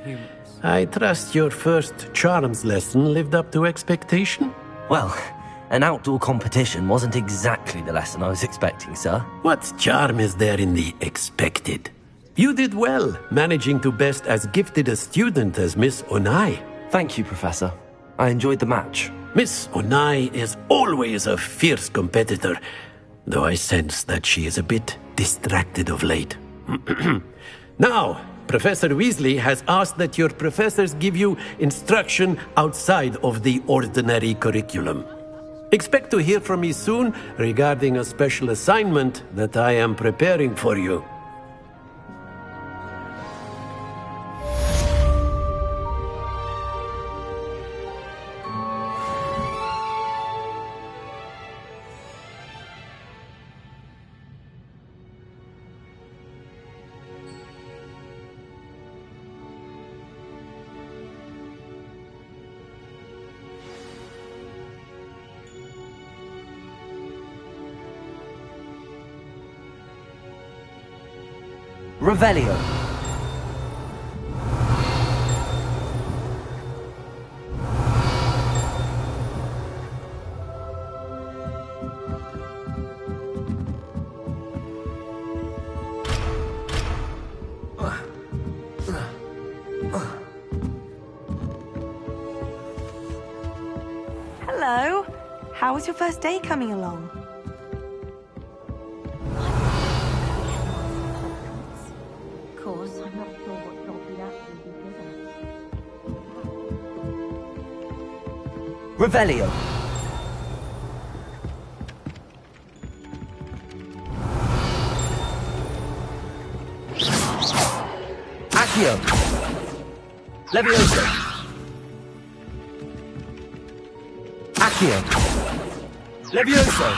I trust your first charms lesson lived up to expectation? Well, an outdoor competition wasn't exactly the lesson I was expecting, sir. What charm is there in the expected? You did well, managing to best as gifted a student as Miss Onai. Thank you, Professor. I enjoyed the match. Miss Onai is always a fierce competitor, though I sense that she is a bit distracted of late. Now, Professor Weasley has asked that your professors give you instruction outside of the ordinary curriculum. Expect to hear from me soon regarding a special assignment that I am preparing for you. Revelio! Hello. How was your first day coming along? Of course, I'm not sure what job you'd actually be good at. Revelio! Accio! Levioso! Accio! Levioso!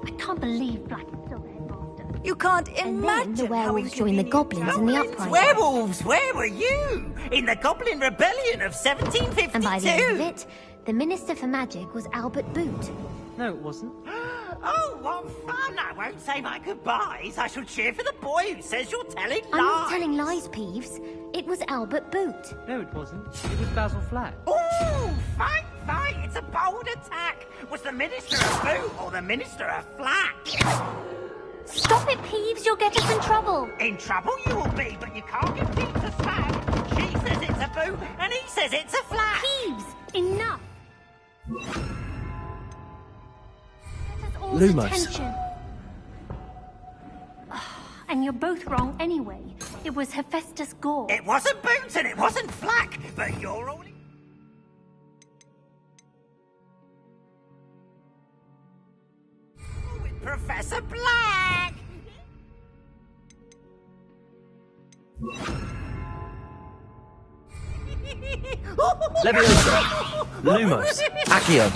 I can't believe Black is still there, Master. You can't And imagine then the how werewolves joined the goblins in the uprising. Werewolves, where were you? In the Goblin Rebellion of 1752? And by the end of it, the Minister for Magic was Albert Boot. No, it wasn't. Oh, what fun! I won't say my goodbyes. I shall cheer for the boy who says you're telling lies. I'm not telling lies, Peeves. It was Albert Boot. No, it wasn't. It was Basil Flack. Ooh, fight! It's a bold attack. Was the Minister a boot or the Minister a flack? Stop it, Peeves. You'll get us in trouble. In trouble you will be, but you can't get Pete to stand. She says it's a boot and he says it's a flack. Peeves, enough. Get us all Lumos. attention. And you're both wrong anyway. It was Hephaestus Gore. It wasn't boot and it wasn't flack, but you're all... With Professor Black! Levioso! Lumos! Accio!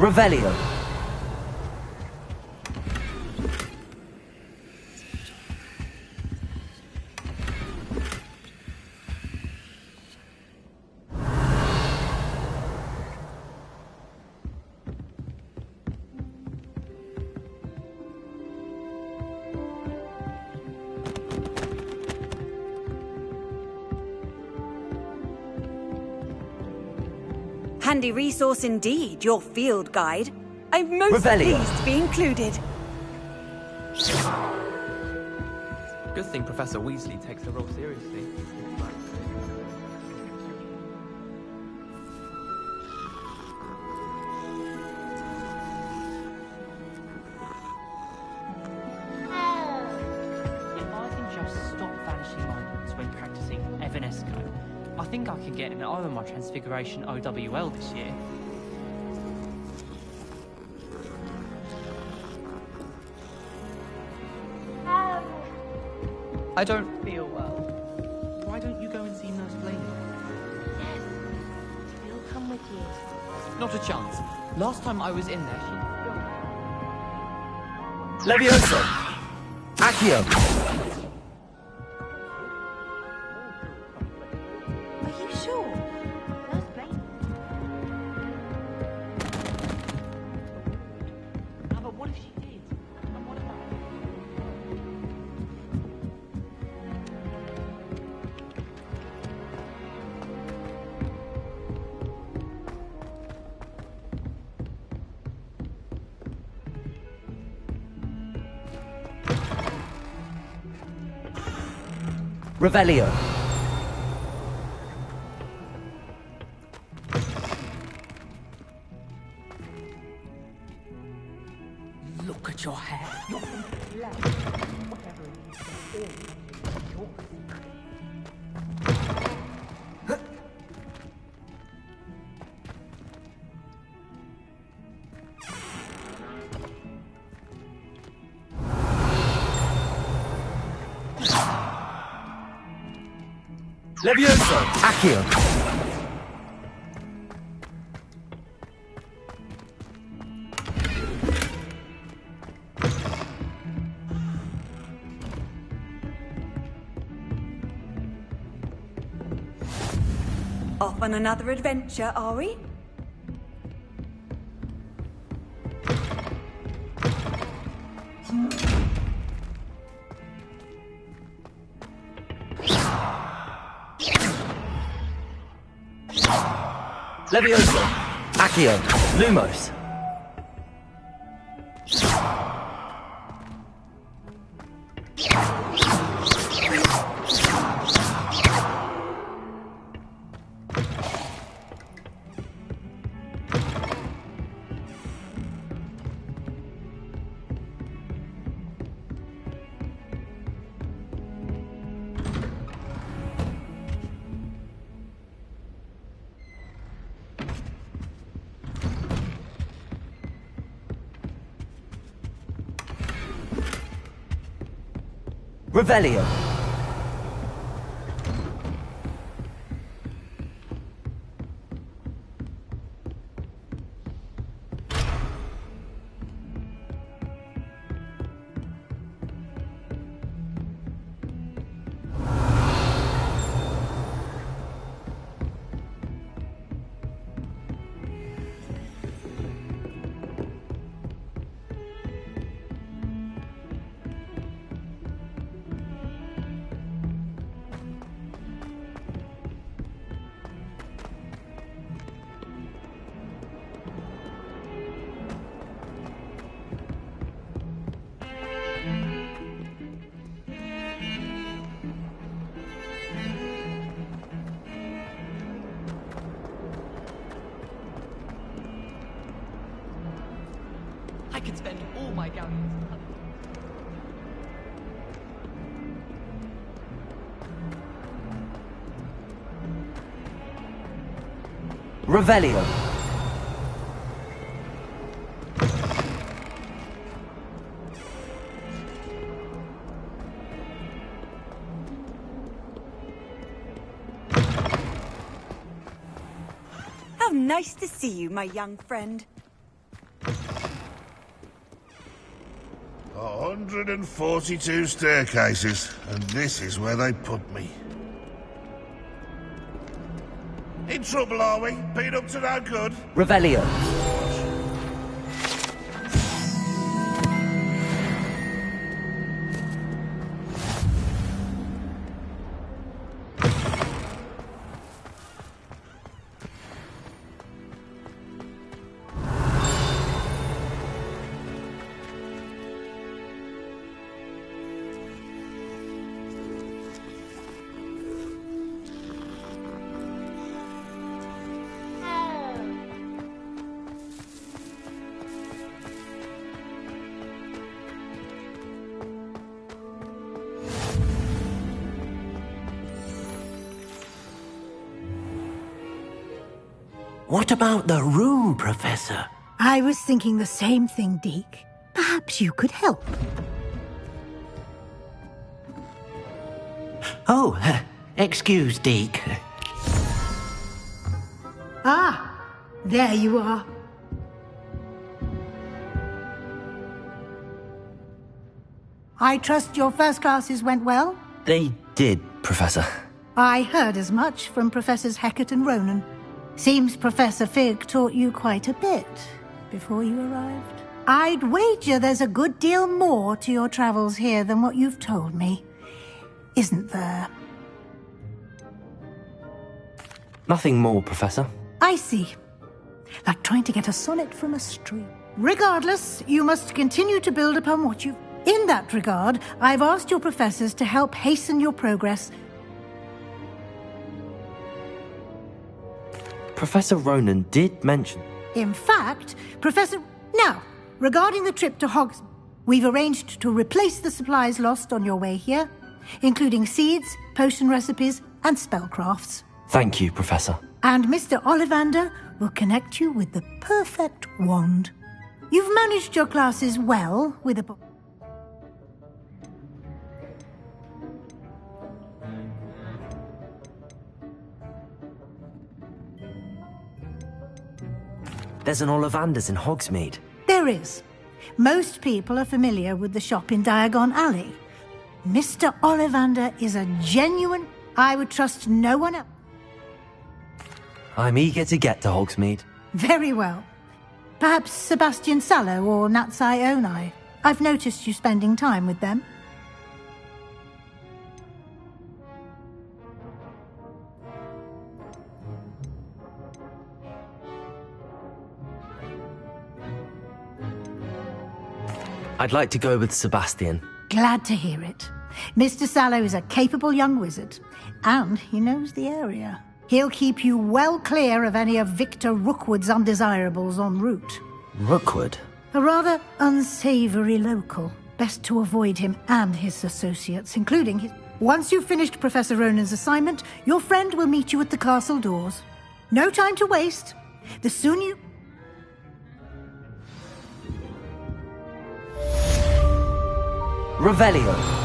Revelio. Handy resource indeed, your field guide. I'm most Revelio. pleased to be included. Good thing Professor Weasley takes the role seriously. If I can just stop vanishing moments when practicing Evanesco, I think I can get an O on my Transfiguration OWL this year. I don't feel well. Why don't you go and see Nurse Blaney? Yes. We'll come with you. Not a chance. Last time I was in there, Levioso. Accio. Are you sure? Nurse Blaney. But what if she did? And what about Revelio. Look at your hair. You're whatever it is, Levioso. Accio. Off on another adventure, are we? Levioso. Accio. Lumos. Revelio. I could spend all my galleons. Revelio. How nice to see you, my young friend. 142 staircases, and this is where they put me. In trouble, are we? Been up to no good? Revelio. What about the room, Professor? I was thinking the same thing, Deke. Perhaps you could help. Oh, excuse, Deke. Ah, there you are. I trust your first classes went well? They did, Professor. I heard as much from Professors Hecat and Ronan. Seems Professor Fig taught you quite a bit before you arrived. I'd wager there's a good deal more to your travels here than what you've told me. Isn't there? Nothing more, Professor. I see. Like trying to get a sonnet from a stream. Regardless, you must continue to build upon what you've... In that regard, I've asked your professors to help hasten your progress. Professor Ronan did mention... In fact, Professor... Now, regarding the trip to Hogs... We've arranged to replace the supplies lost on your way here, including seeds, potion recipes, and spellcrafts. Thank you, Professor. And Mr. Ollivander will connect you with the perfect wand. You've managed your classes well with a... There's an Ollivander's in Hogsmeade. There is. Most people are familiar with the shop in Diagon Alley. Mr. Ollivander is a genuine... I would trust no one else. I'm eager to get to Hogsmeade. Very well. Perhaps Sebastian Sallow or Natsai Onai. I've noticed you spending time with them. I'd like to go with Sebastian. Glad to hear it. Mr. Sallow is a capable young wizard, and he knows the area. He'll keep you well clear of any of Victor Rookwood's undesirables en route. Rookwood? A rather unsavory local. Best to avoid him and his associates, including his... Once you've finished Professor Ronan's assignment, your friend will meet you at the castle doors. No time to waste. The sooner you... Revelio.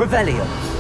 Revelio.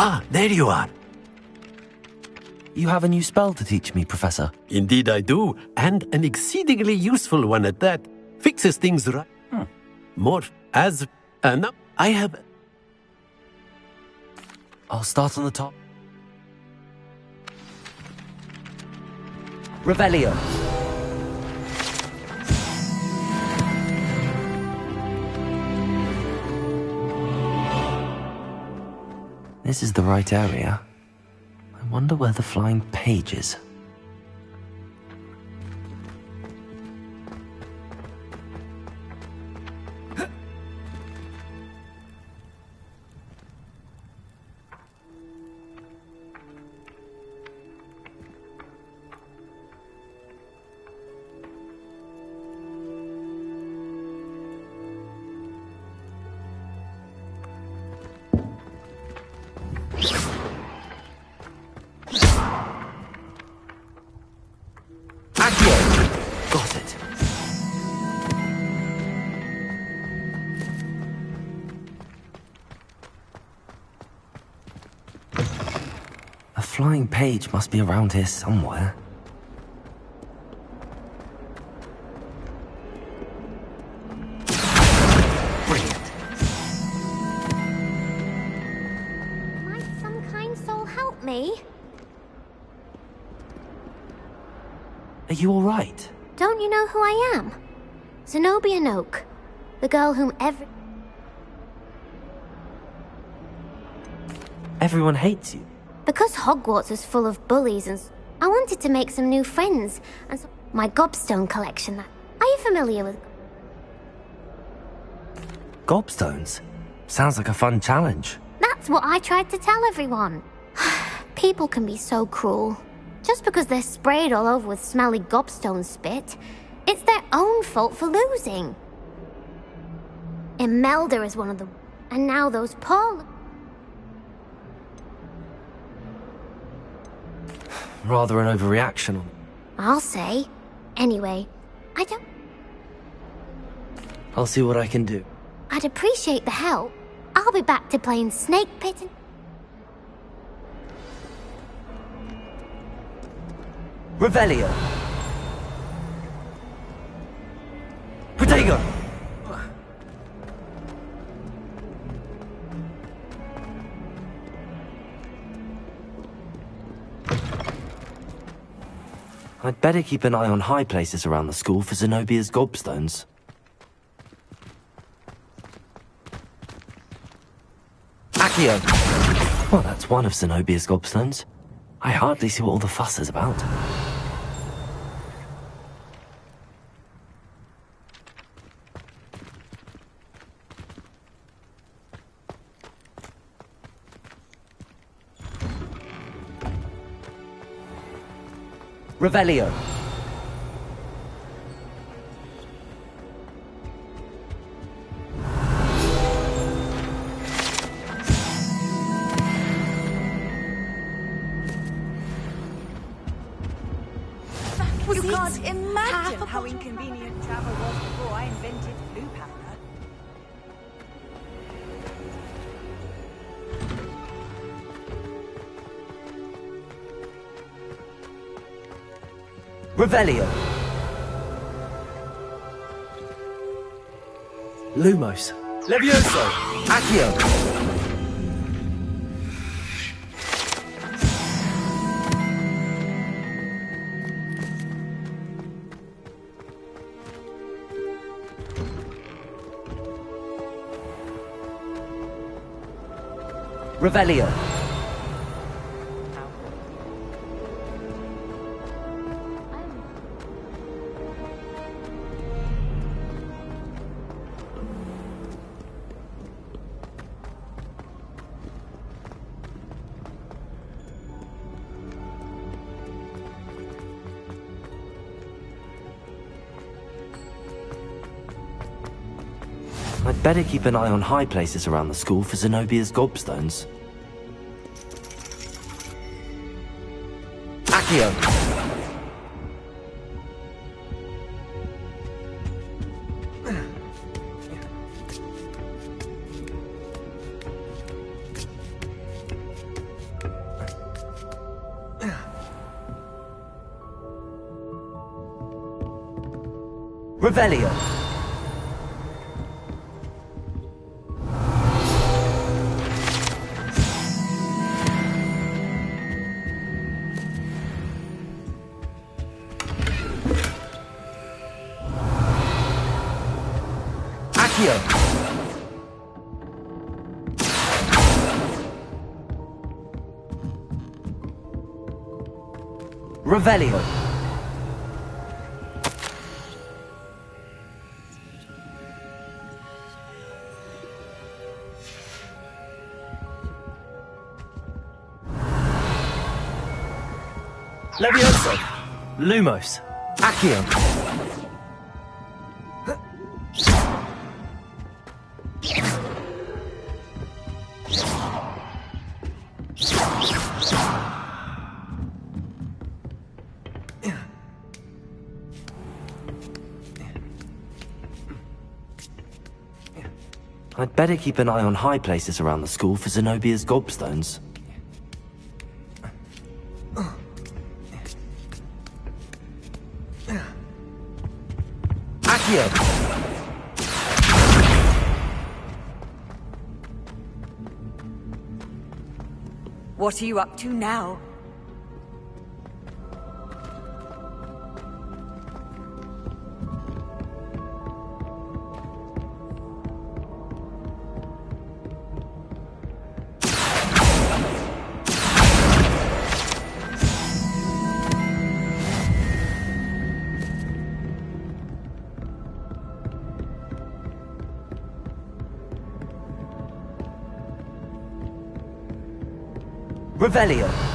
Ah, there you are. You have a new spell to teach me, Professor. Indeed I do, and an exceedingly useful one at that. Fixes things right. More as... no, I have... I'll start on the top. Revelio. This is the right area. I wonder where the flying page is. flying page must be around here somewhere. Brilliant. Might some kind soul help me? Are you all right? Don't you know who I am? Zenobia Noak. The girl whom Everyone hates you. Because Hogwarts is full of bullies and I wanted to make some new friends, and so my gobstone collection. Are you familiar with Gobstones? Sounds like a fun challenge. That's what I tried to tell everyone. People can be so cruel. Just because they're sprayed all over with smelly gobstone spit, it's their own fault for losing. Imelda is one of them, and now those poor... Rather an overreaction. I'll say. Anyway, I don't... I'll see what I can do. I'd appreciate the help. I'll be back to playing Snake Pit and... Revelio. Protego. I'd better keep an eye on high places around the school for Zenobia's gobstones. Accio! Well, that's one of Zenobia's gobstones. I hardly see what all the fuss is about. Revelio. You can't imagine how inconvenient travel was before I invented blue powder. Revelio. Lumos. Levioso. Accio. Revelio. I'd better keep an eye on high places around the school for Zenobia's gobstones. Accio! Revelio! Revelio. Levioso. Lumos. Accio. I'd better keep an eye on high places around the school for Zenobia's gobstones. Accio! What are you up to now? Revelio.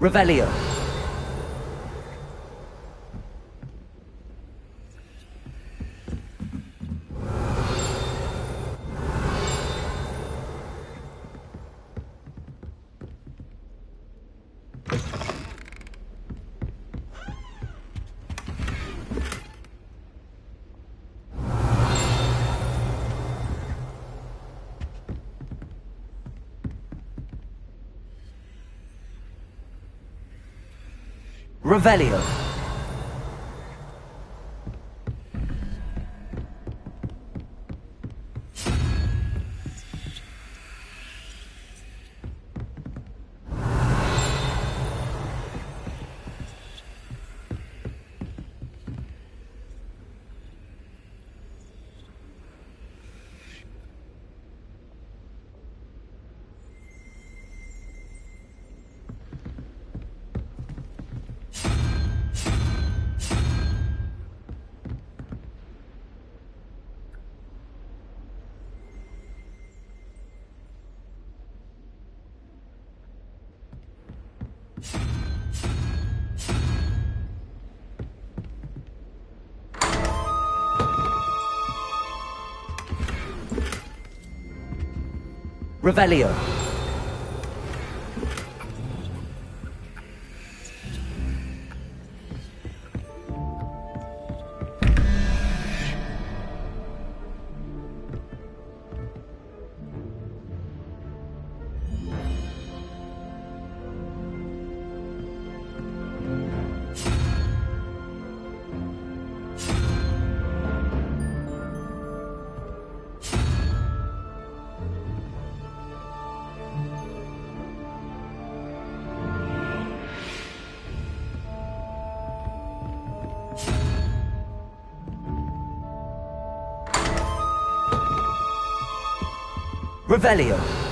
Revelio. Revelio. Revelio. Revelio.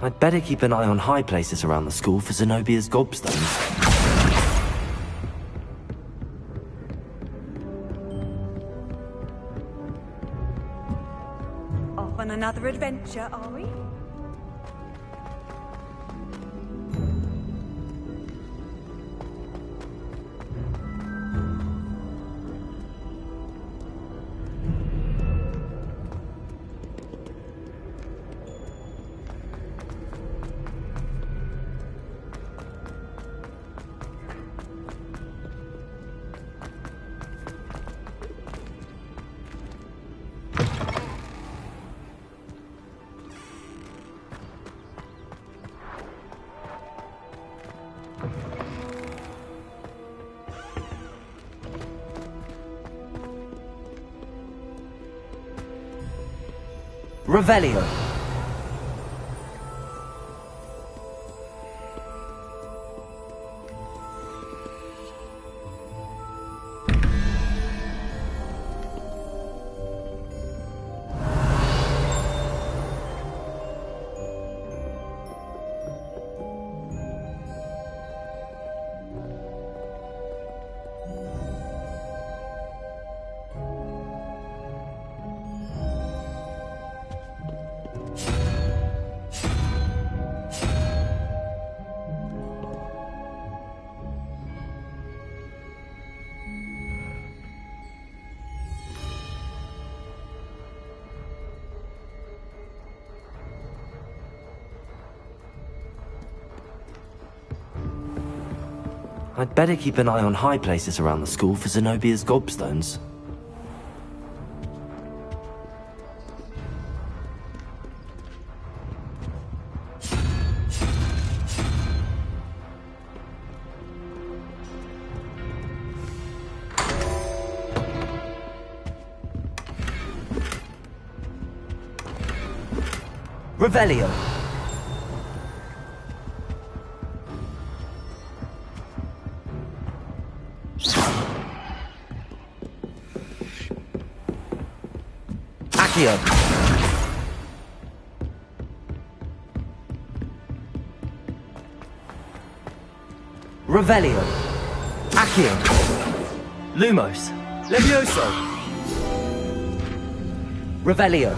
I'd better keep an eye on high places around the school for Zenobia's gobstones. Off on another adventure, are we? Revelio. I'd better keep an eye on high places around the school for Zenobia's gobstones. Revelio. Accio. Revelio. Accio. Lumos. Levioso. Revelio.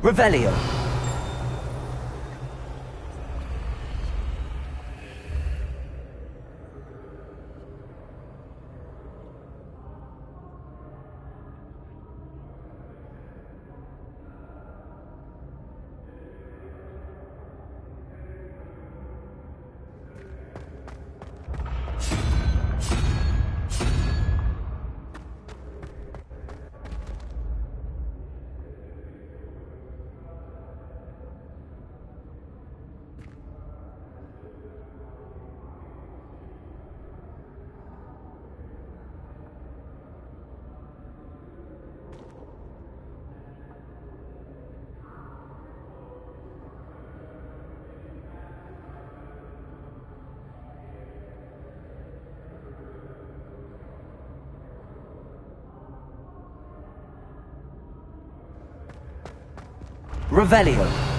Revelio. Revelio.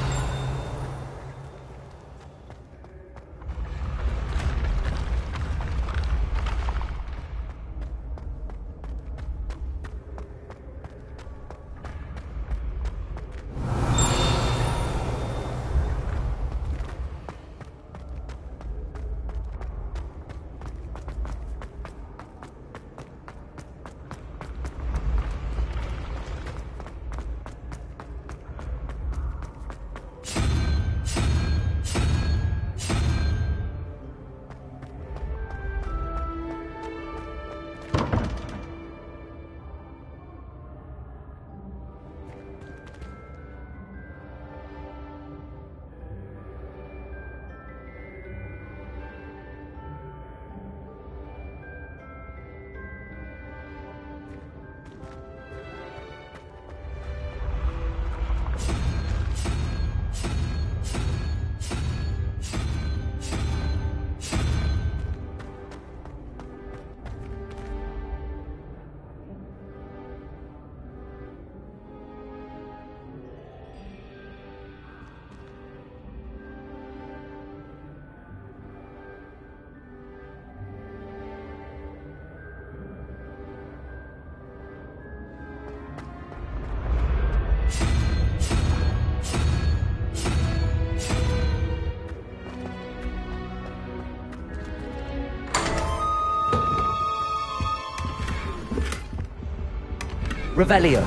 Revelio.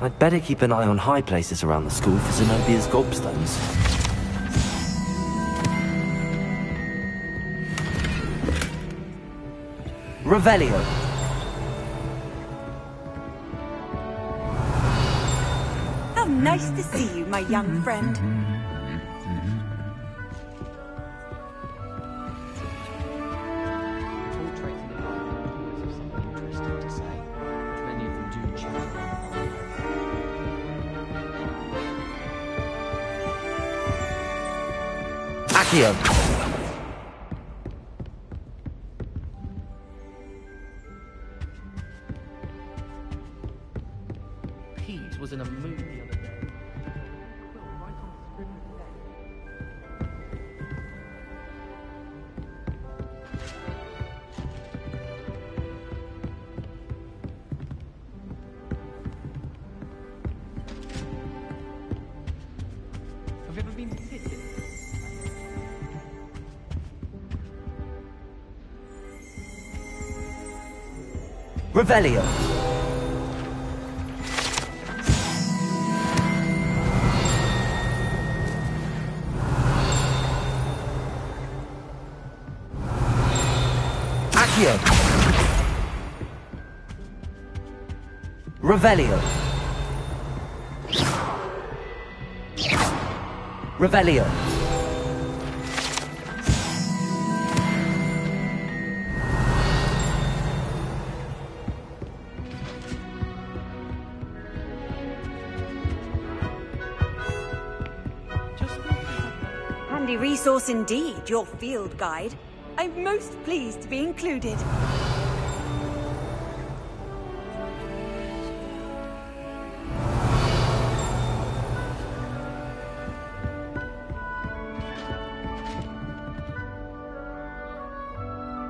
I'd better keep an eye on high places around the school for Zenobia's gobstones. Revelio. How nice to see you, my young friend. Accio. Pete was in a mood the other day. Have you ever been to Sydney? Revelio. Accio. Revelio. Revelio. Handy resource indeed, your field guide. I'm most pleased to be included.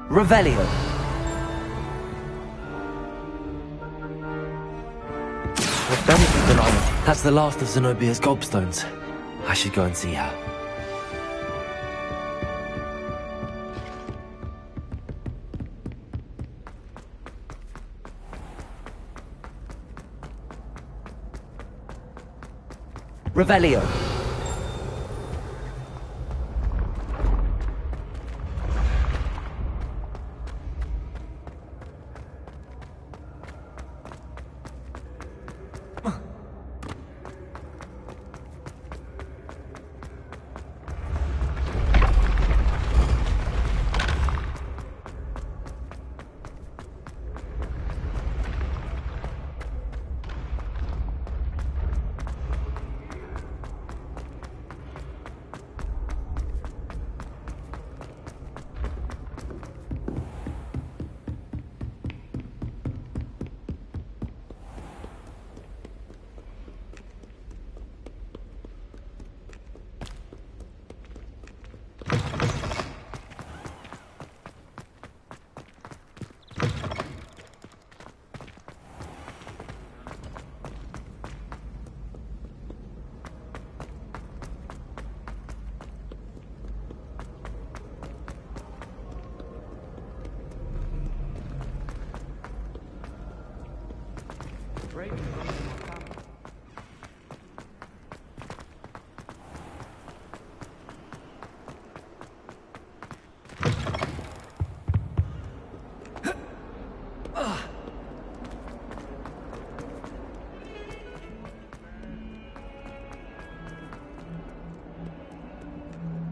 Revelio. I'd better keep an eye on. That's the last of Zenobia's gobstones. I should go and see her. Revelio.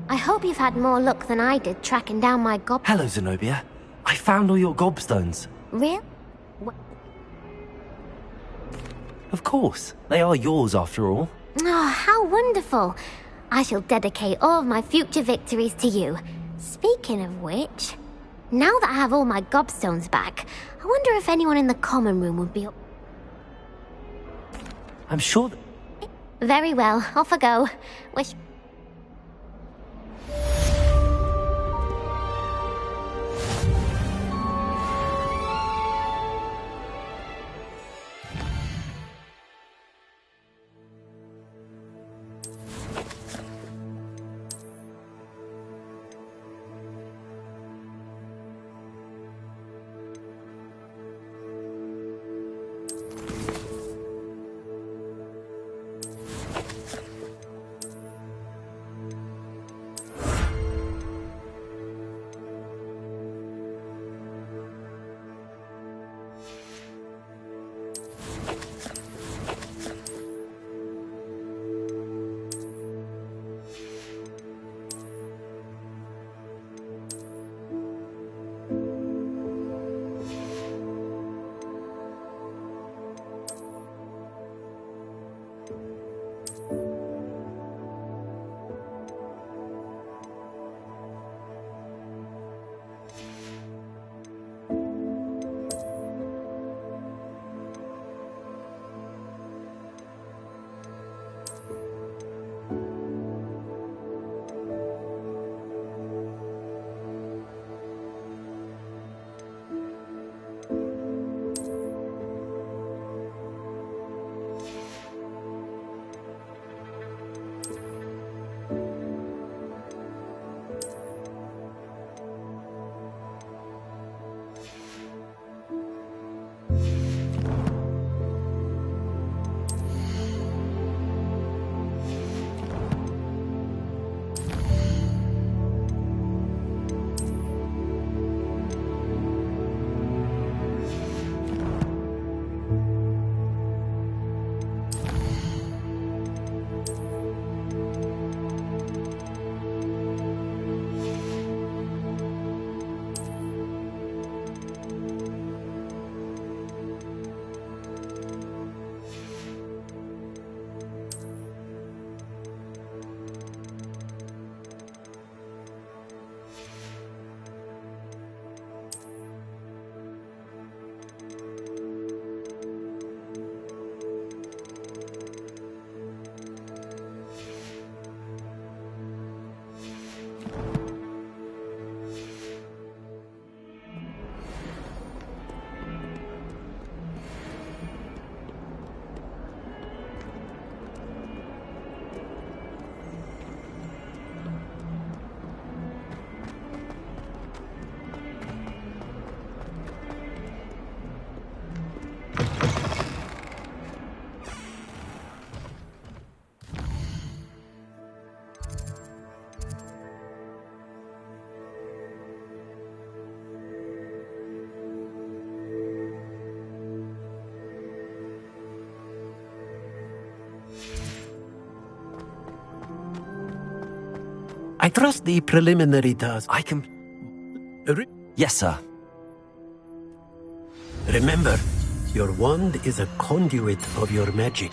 I hope you've had more luck than I did tracking down my gob... Hello, Zenobia. I found all your gobstones. Real? Of course. They are yours, after all. Oh, how wonderful. I shall dedicate all of my future victories to you. Speaking of which, now that I have all my gobstones back, I wonder if anyone in the common room would be up... I'm sure that... Very well, off I go. Wish... I trust the preliminary task. I can... Yes, sir. Remember, your wand is a conduit of your magic.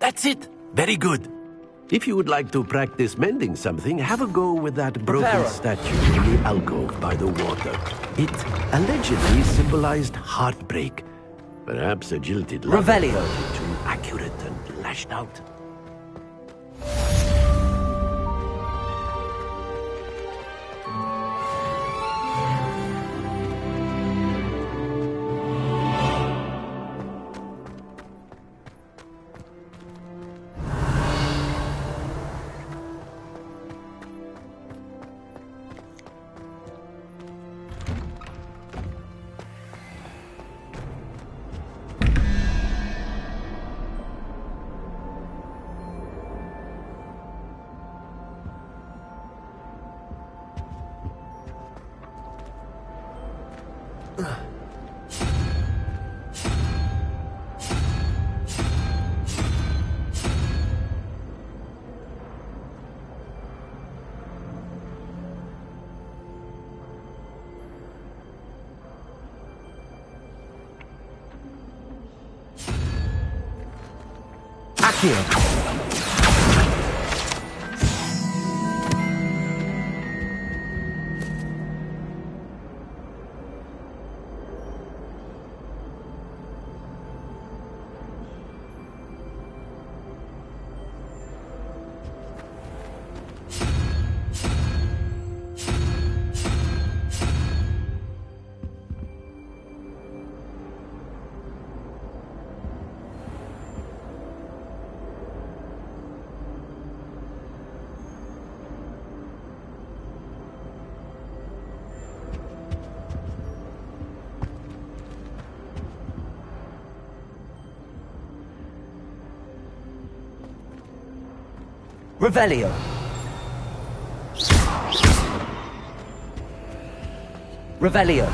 That's it! Very good. If you would like to practice mending something, have a go with that broken statue in the alcove by the water. It allegedly symbolized heartbreak. Perhaps a jilted lover Revelio. felt too accurate and lashed out. Accio. Revelio. Revelio.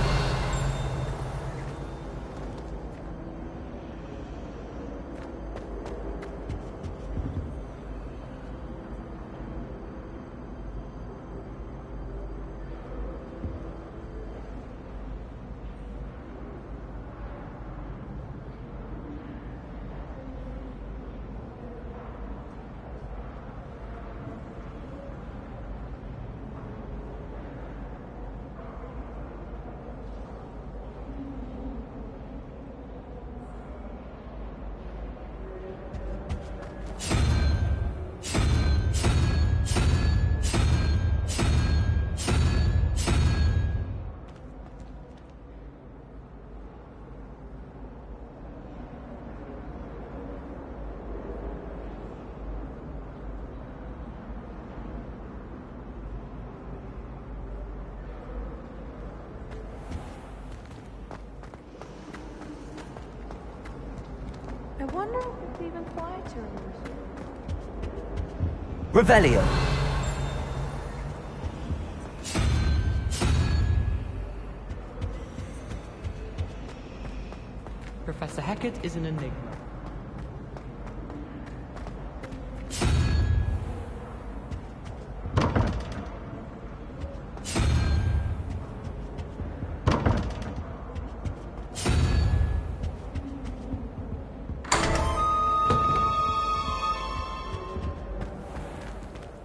I wonder if it's even quieter in this room. Revelio. Professor Hecat is an enigma.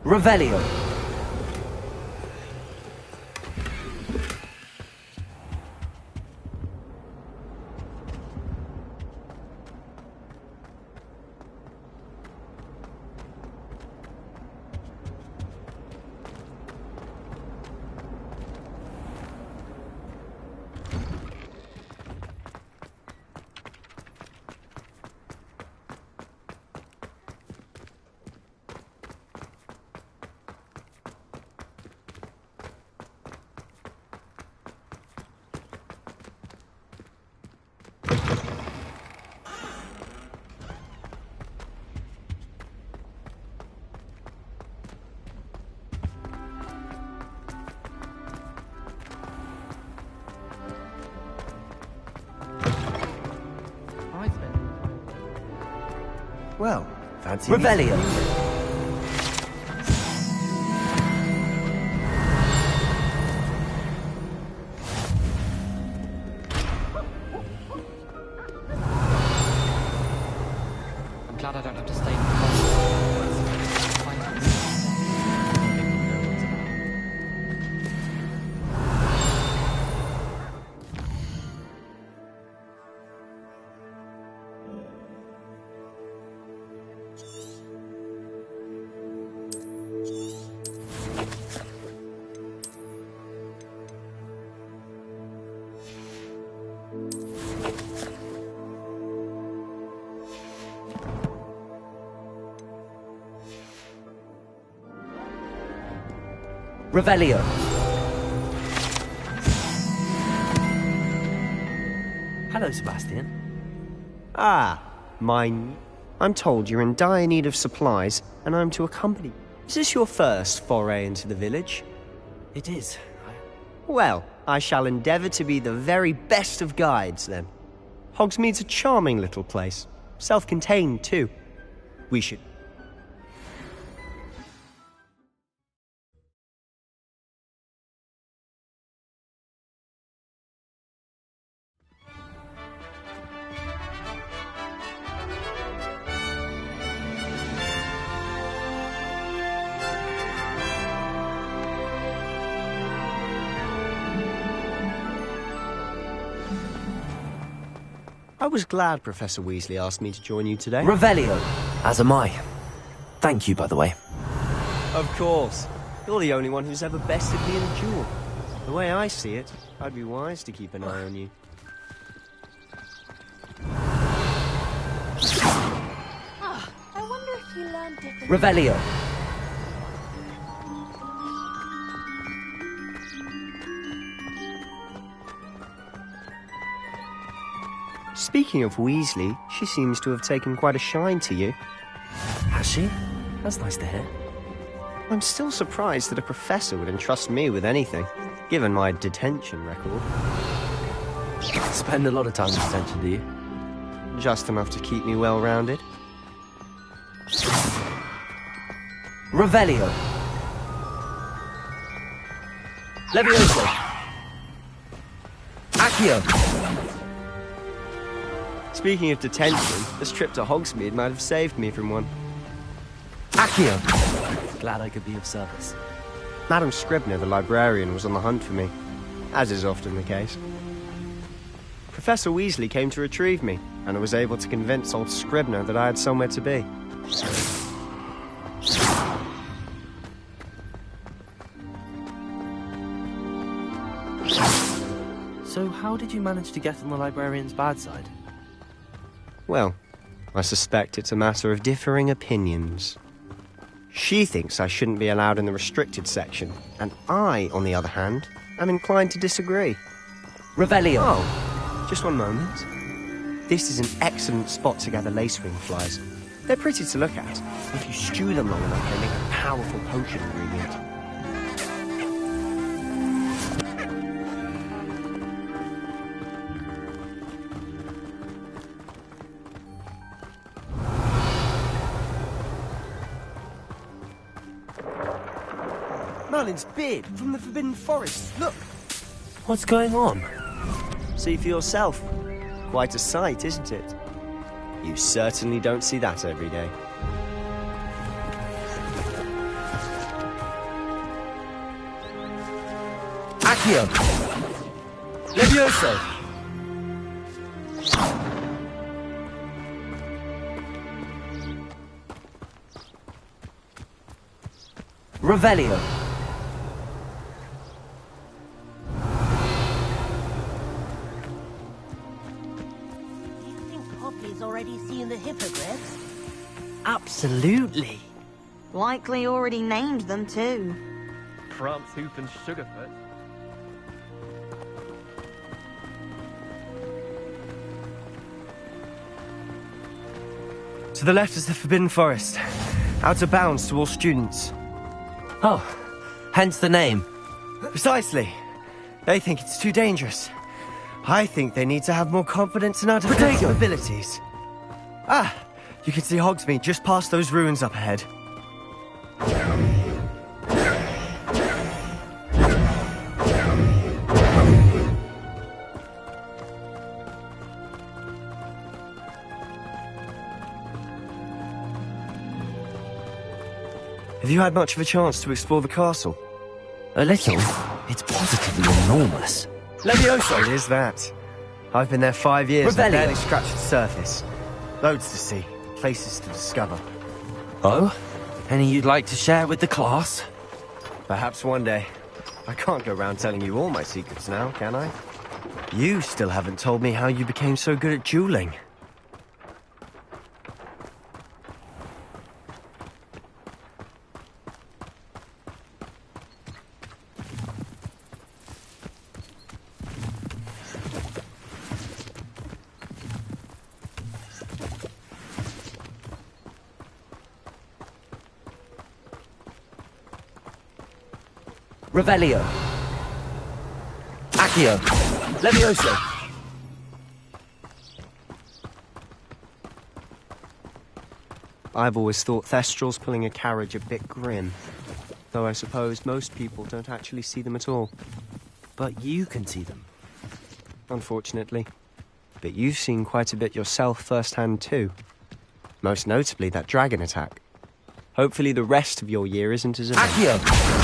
Revelio. Well, fancy Revelio. I'm glad I don't have to stay in the closet. Revelio. Hello, Sebastian. Ah, mine. I'm told you're in dire need of supplies, and I'm to accompany you. Is this your first foray into the village? It is. Well, I shall endeavour to be the very best of guides, then. Hogsmeade's a charming little place. Self-contained, too. We should... was glad Professor Weasley asked me to join you today. Revelio. As am I. Thank you, by the way. Of course. You're the only one who's ever bested me in a duel. The way I see it, I'd be wise to keep an eye on you. I wonder if you learned different... Revelio. Speaking of Weasley, she seems to have taken quite a shine to you. Has she? That's nice to hear. I'm still surprised that a professor would entrust me with anything, given my detention record. Spend a lot of time in detention, do you? Just enough to keep me well-rounded. Revelio. Levioso. Accio. Speaking of detention, this trip to Hogsmeade might have saved me from one. Accio. Glad I could be of service. Madam Scribner, the librarian, was on the hunt for me, as is often the case. Professor Weasley came to retrieve me, and I was able to convince old Scribner that I had somewhere to be. So how did you manage to get on the librarian's bad side? Well, I suspect it's a matter of differing opinions. She thinks I shouldn't be allowed in the restricted section, and I, on the other hand, am inclined to disagree. Revelio. Oh, just one moment. This is an excellent spot to gather lacewing flies. They're pretty to look at. If you stew them long enough, they make a powerful potion ingredient. Merlin's beard from the Forbidden Forest. Look! What's going on? See for yourself. Quite a sight, isn't it? You certainly don't see that every day. Accio. Levioso. Revelio. Already seen the hippogriffs? Absolutely. Likely already named them too. Prance, Hoof and Sugarfoot. To the left is the Forbidden Forest. Out of bounds to all students. Oh, hence the name. Precisely. They think it's too dangerous. I think they need to have more confidence in our defensive abilities. Ah, you can see Hogsmeade just past those ruins up ahead. Have you had much of a chance to explore the castle? A little. It's positively enormous. Levioso! It is that. I've been there 5 years and barely scratched the surface. Loads to see, places to discover. Oh? Any you'd like to share with the class? Perhaps one day. I can't go around telling you all my secrets now, can I? You still haven't told me how you became so good at dueling. Revelio. Accio. Levioso. I've always thought Thestrals pulling a carriage a bit grim. Though I suppose most people don't actually see them at all. But you can see them. Unfortunately. But you've seen quite a bit yourself firsthand too. Most notably that dragon attack. Hopefully the rest of your year isn't as eventful. Accio.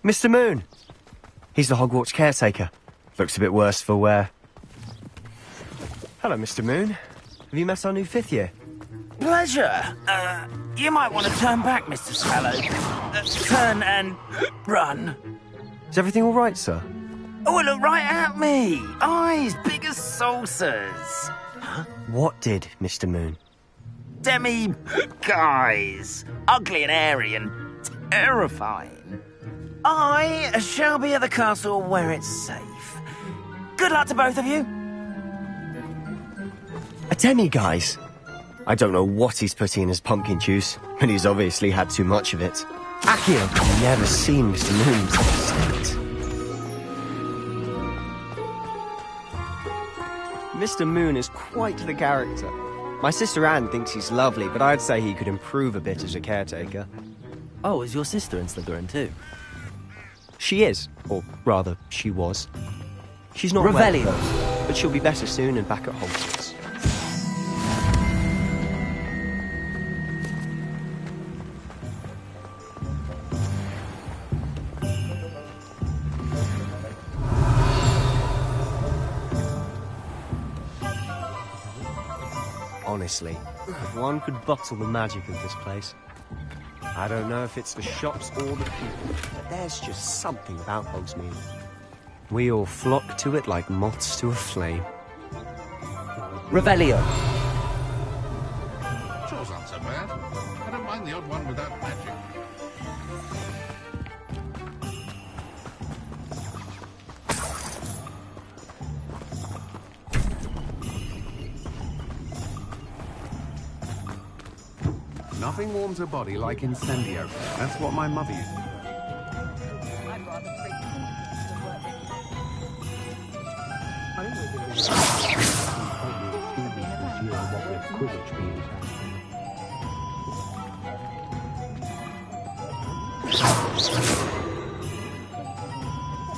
Mr. Moon! He's the Hogwarts caretaker. Looks a bit worse for wear. Hello, Mr. Moon. Have you met our new 5th year? Pleasure. You might want to turn back, Mr. Swallow. Turn and run. Is everything all right, sir? Oh, look right at me. Eyes big as saucers. What did, Mr. Moon? Guys. Ugly and airy and terrifying. I shall be at the castle where it's safe. Good luck to both of you. A demi-guise? I don't know what he's putting in his pumpkin juice, but he's obviously had too much of it. Akio could never seen Mr. Moon in such a state. Mr. Moon is quite the character. My sister Anne thinks he's lovely, but I'd say he could improve a bit as a caretaker. Oh, is your sister in Slytherin too? She is, or rather, she was. She's not Revelio. well, but she'll be better soon and back at Hogwarts. Honestly, if one could bottle the magic of this place. I don't know if it's the shops or the people, but there's just something about Hogsmeade. We all flock to it like moths to a flame. Revelio. Chore's not so bad. I don't mind the odd one without magic. Nothing warms a body like incendio. That's what my mother used to do.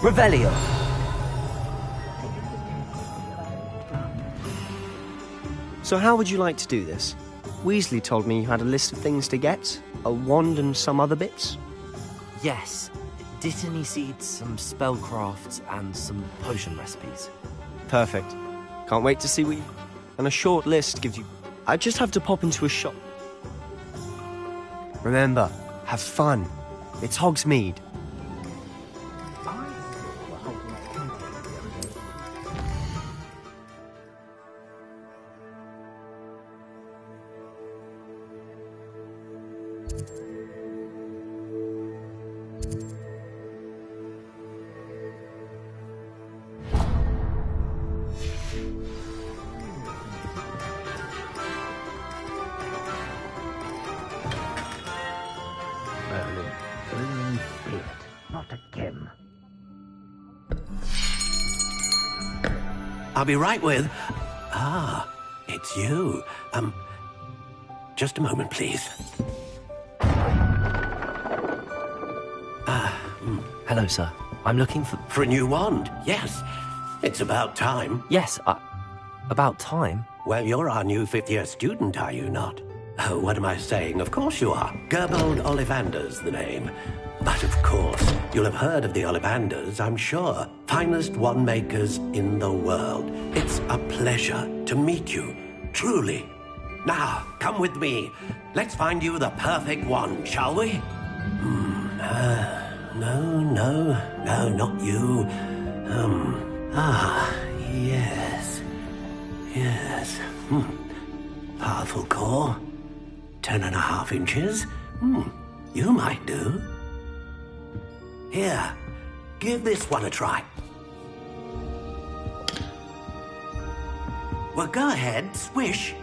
Revelio. So how would you like to do this? Weasley told me you had a list of things to get, a wand and some other bits. Yes. Dittany seeds, some spellcrafts, and some potion recipes. Perfect. Can't wait to see what you... And a short list gives you... I just have to pop into a shop. Remember, have fun. It's Hogsmeade. I'll be right with... Ah, it's you. Just a moment, please. Hello, sir. I'm looking for... For a new wand, yes. It's about time. Yes, about time? Well, you're our new 5th-year student, are you not? Oh, what am I saying? Of course you are. Gerbold Ollivander's the name. But of course, you'll have heard of the Ollivanders, I'm sure. Finest wand makers in the world. It's a pleasure to meet you, truly. Now, come with me. Let's find you the perfect wand, shall we? No, not you. Yes. Powerful core. 10.5 inches. You might do. Here, give this one a try. Well, go ahead, swish.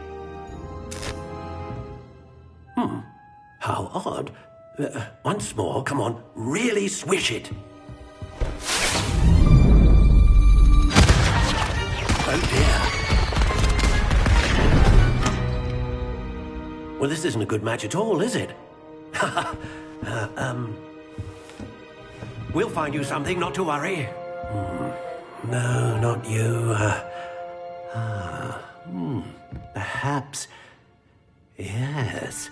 How odd. Once more, come on, really swish it. Oh dear. Well, this isn't a good match at all, is it? We'll find you something, not to worry. No, not you. Perhaps... Yes.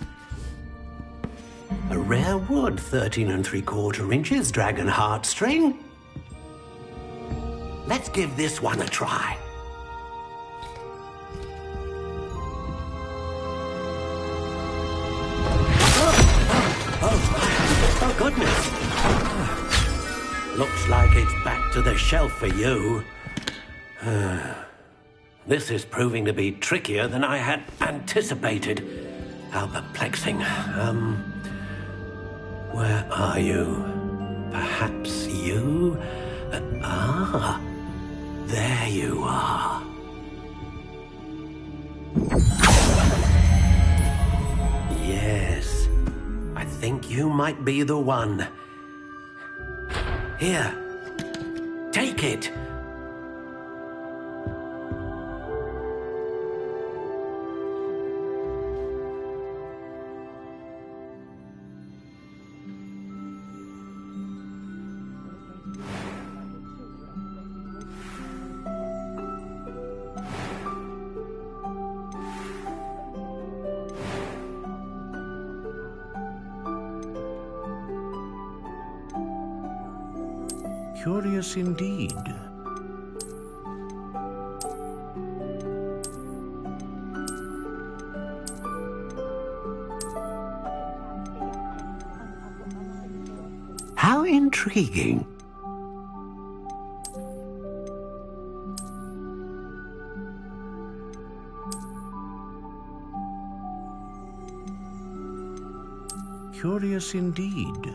A rare wood, 13 3/4 inches, dragon heartstring. Let's give this one a try. Oh, goodness. Looks like it's back to the shelf for you. This is proving to be trickier than I had anticipated. How perplexing. Where are you? Perhaps you? There you are. Yes, I think you might be the one. Here, take it. Curious indeed. How intriguing. Curious indeed.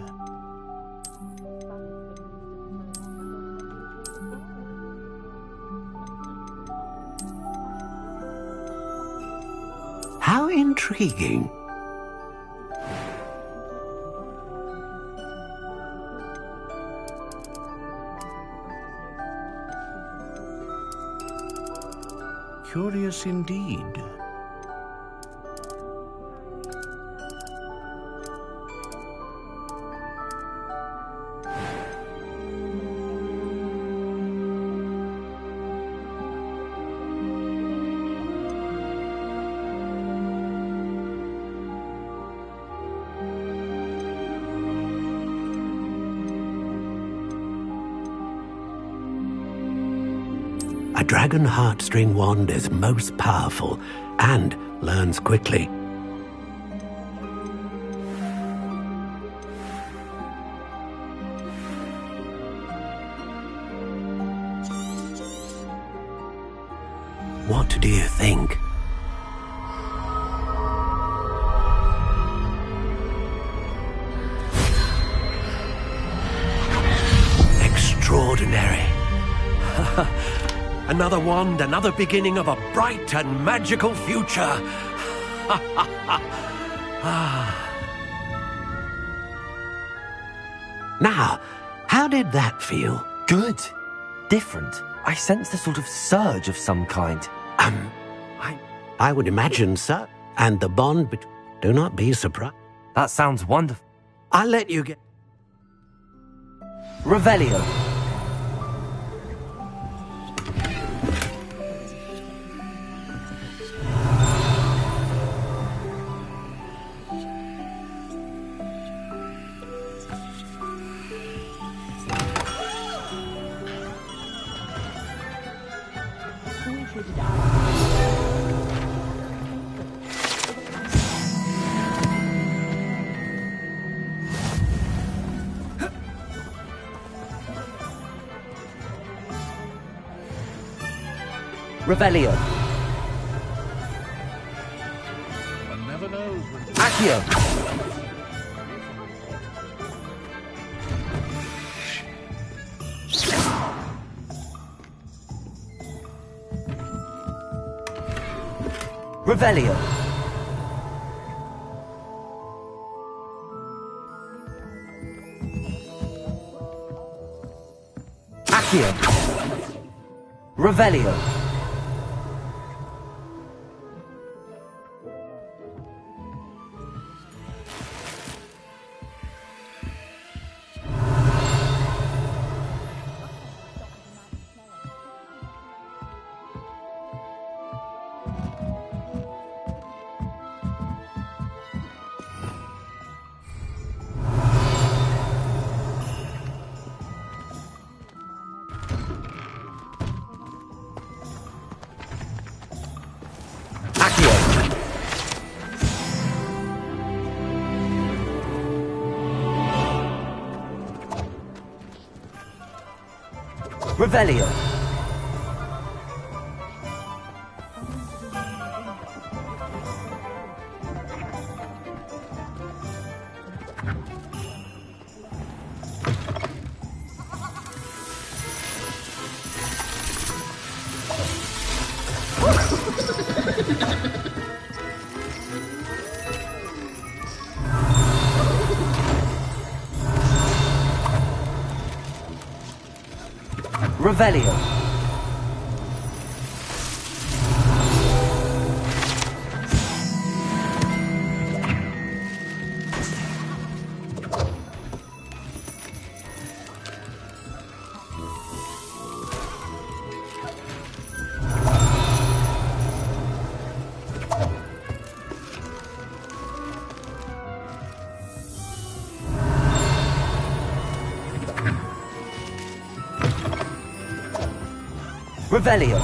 How intriguing. Curious indeed. A dragon heartstring wand is most powerful and learns quickly. What do you think? Extraordinary. Another wand, another beginning of a bright and magical future. Now, how did that feel? Good. Different. I sensed a sort of surge of some kind. I would imagine so. And the bond, but do not be surprised. That sounds wonderful. I'll let you get... Revelio. Revelio. One never knows when... Accio. Revelio. Accio. Revelio. Revelio. Revelio. Revelio.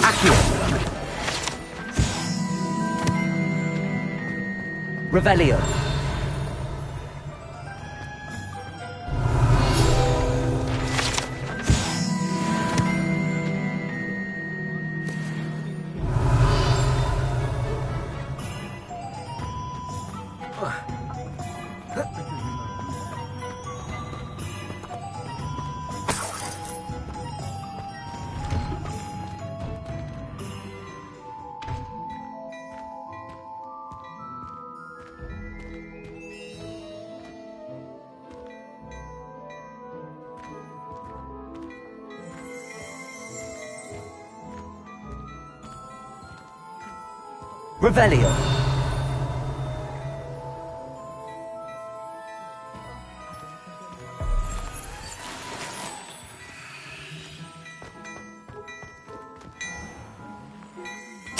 Accio. Revelio. Revelio.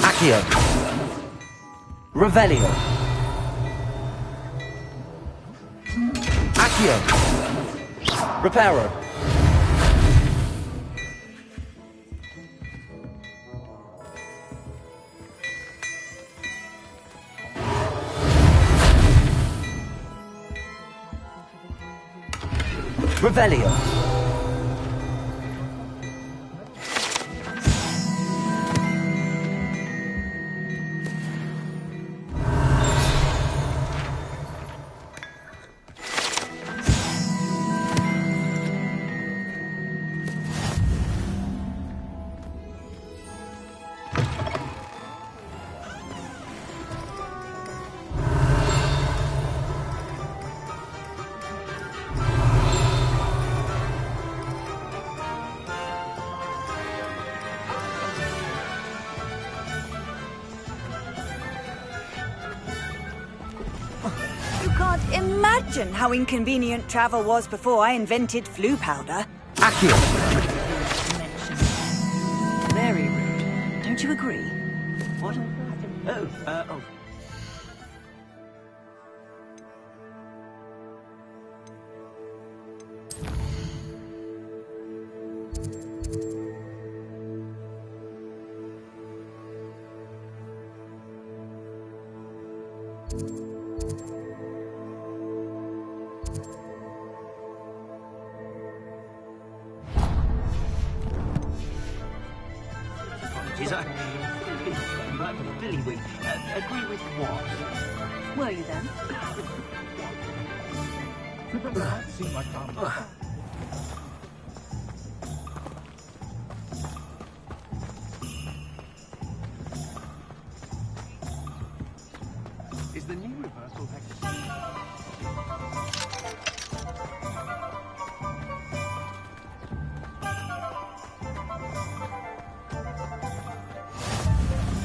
Accio. Revelio. Accio. Reparo. Revelio. Imagine how inconvenient travel was before I invented flu powder. Accio. Very rude. Don't you agree? What? Oh. Billy, we agree with what? Were you then? Is the new reversal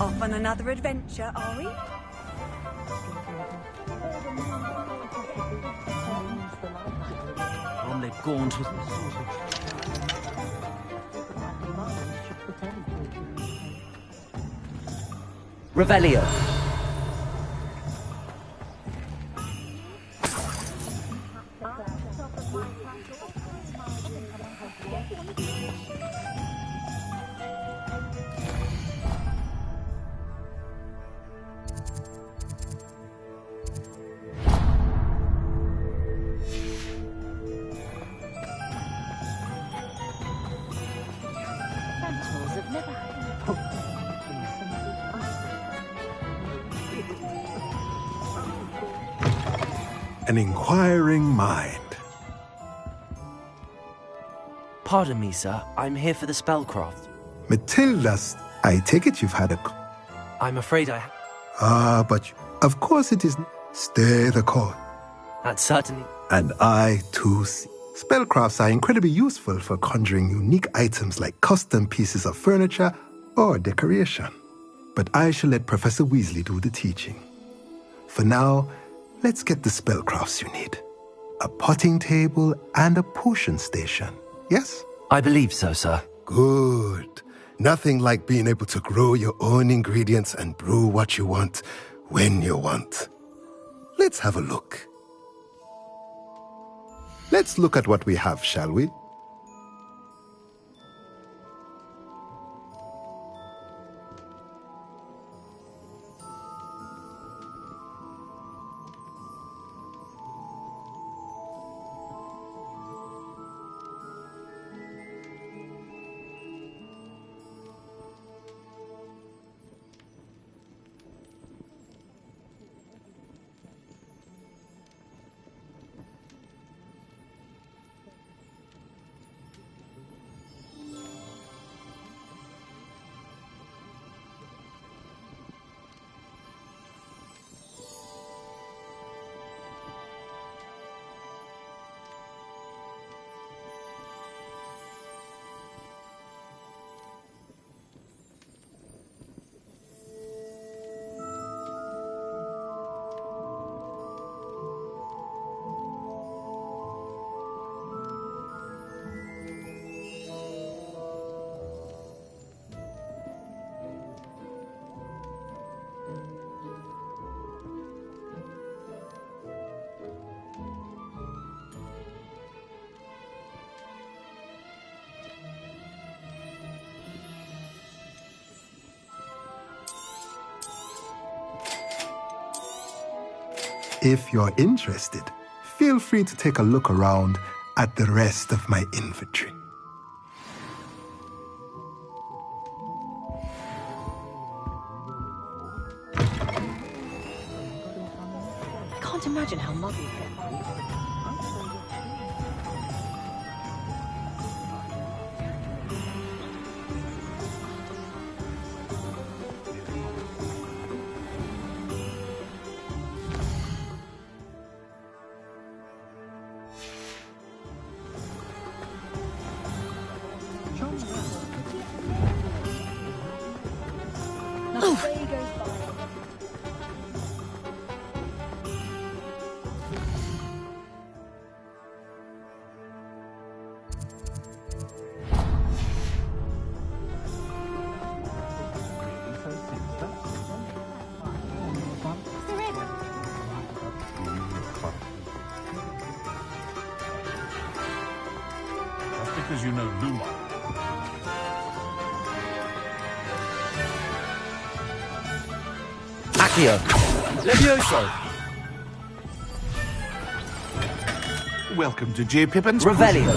Off on another adventure, are we? On the gaunt with Revelio. an inquiring mind. Pardon me, sir. I'm here for the spellcraft. Matilda's, I take it you've had a... I'm afraid I... but of course it isn't. Stay the course. That's certainly... And I, too, see. Spellcrafts are incredibly useful for conjuring unique items like custom pieces of furniture or decoration. But I shall let Professor Weasley do the teaching. For now, let's get the spellcrafts you need. A potting table and a potion station, yes? I believe so, sir. Good. Nothing like being able to grow your own ingredients and brew what you want, when you want. Let's have a look. Let's look at what we have, shall we? If you're interested, feel free to take a look around at the rest of my inventory. I can't imagine how muggy it gets. Because you know Luma. Accio. Levioso. Welcome to J. Pippin's Revelio.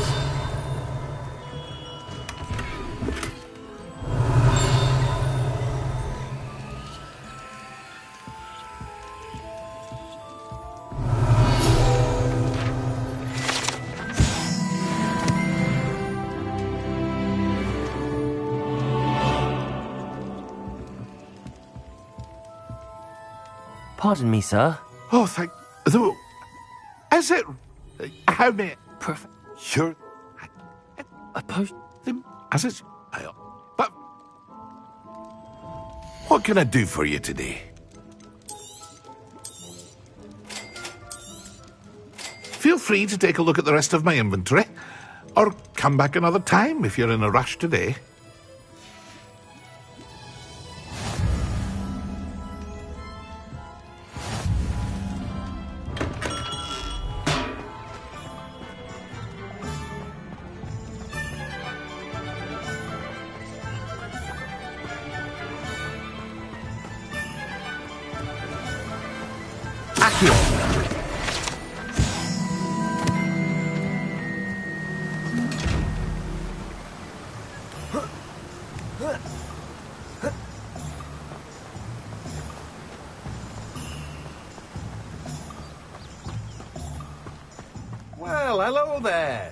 Pardon me, sir. Oh, thank... Is it... How may... Perfect. Sure. A post... As it's... But... What can I do for you today? Feel free to take a look at the rest of my inventory, or come back another time if you're in a rush today. Well, hello there.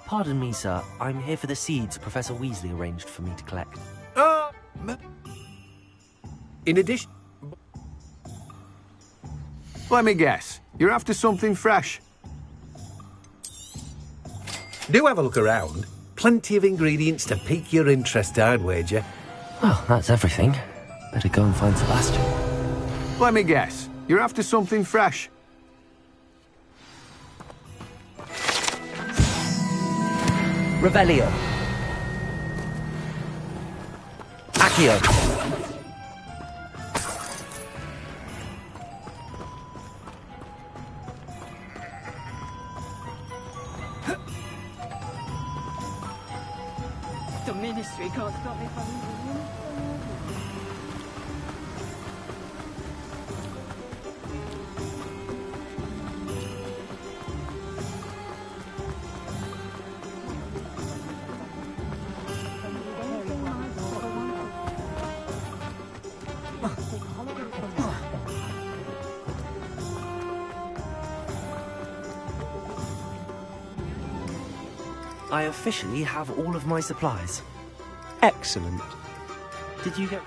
Pardon me, sir. I'm here for the seeds Professor Weasley arranged for me to collect. In addition... Let me guess. You're after something fresh. Do have a look around. Plenty of ingredients to pique your interest, I'd wager. Well, that's everything. Better go and find Sebastian. Let me guess. You're after something fresh. Revelio. Accio. The ministry can't stop me from... I officially have all of my supplies. Excellent. Did you get...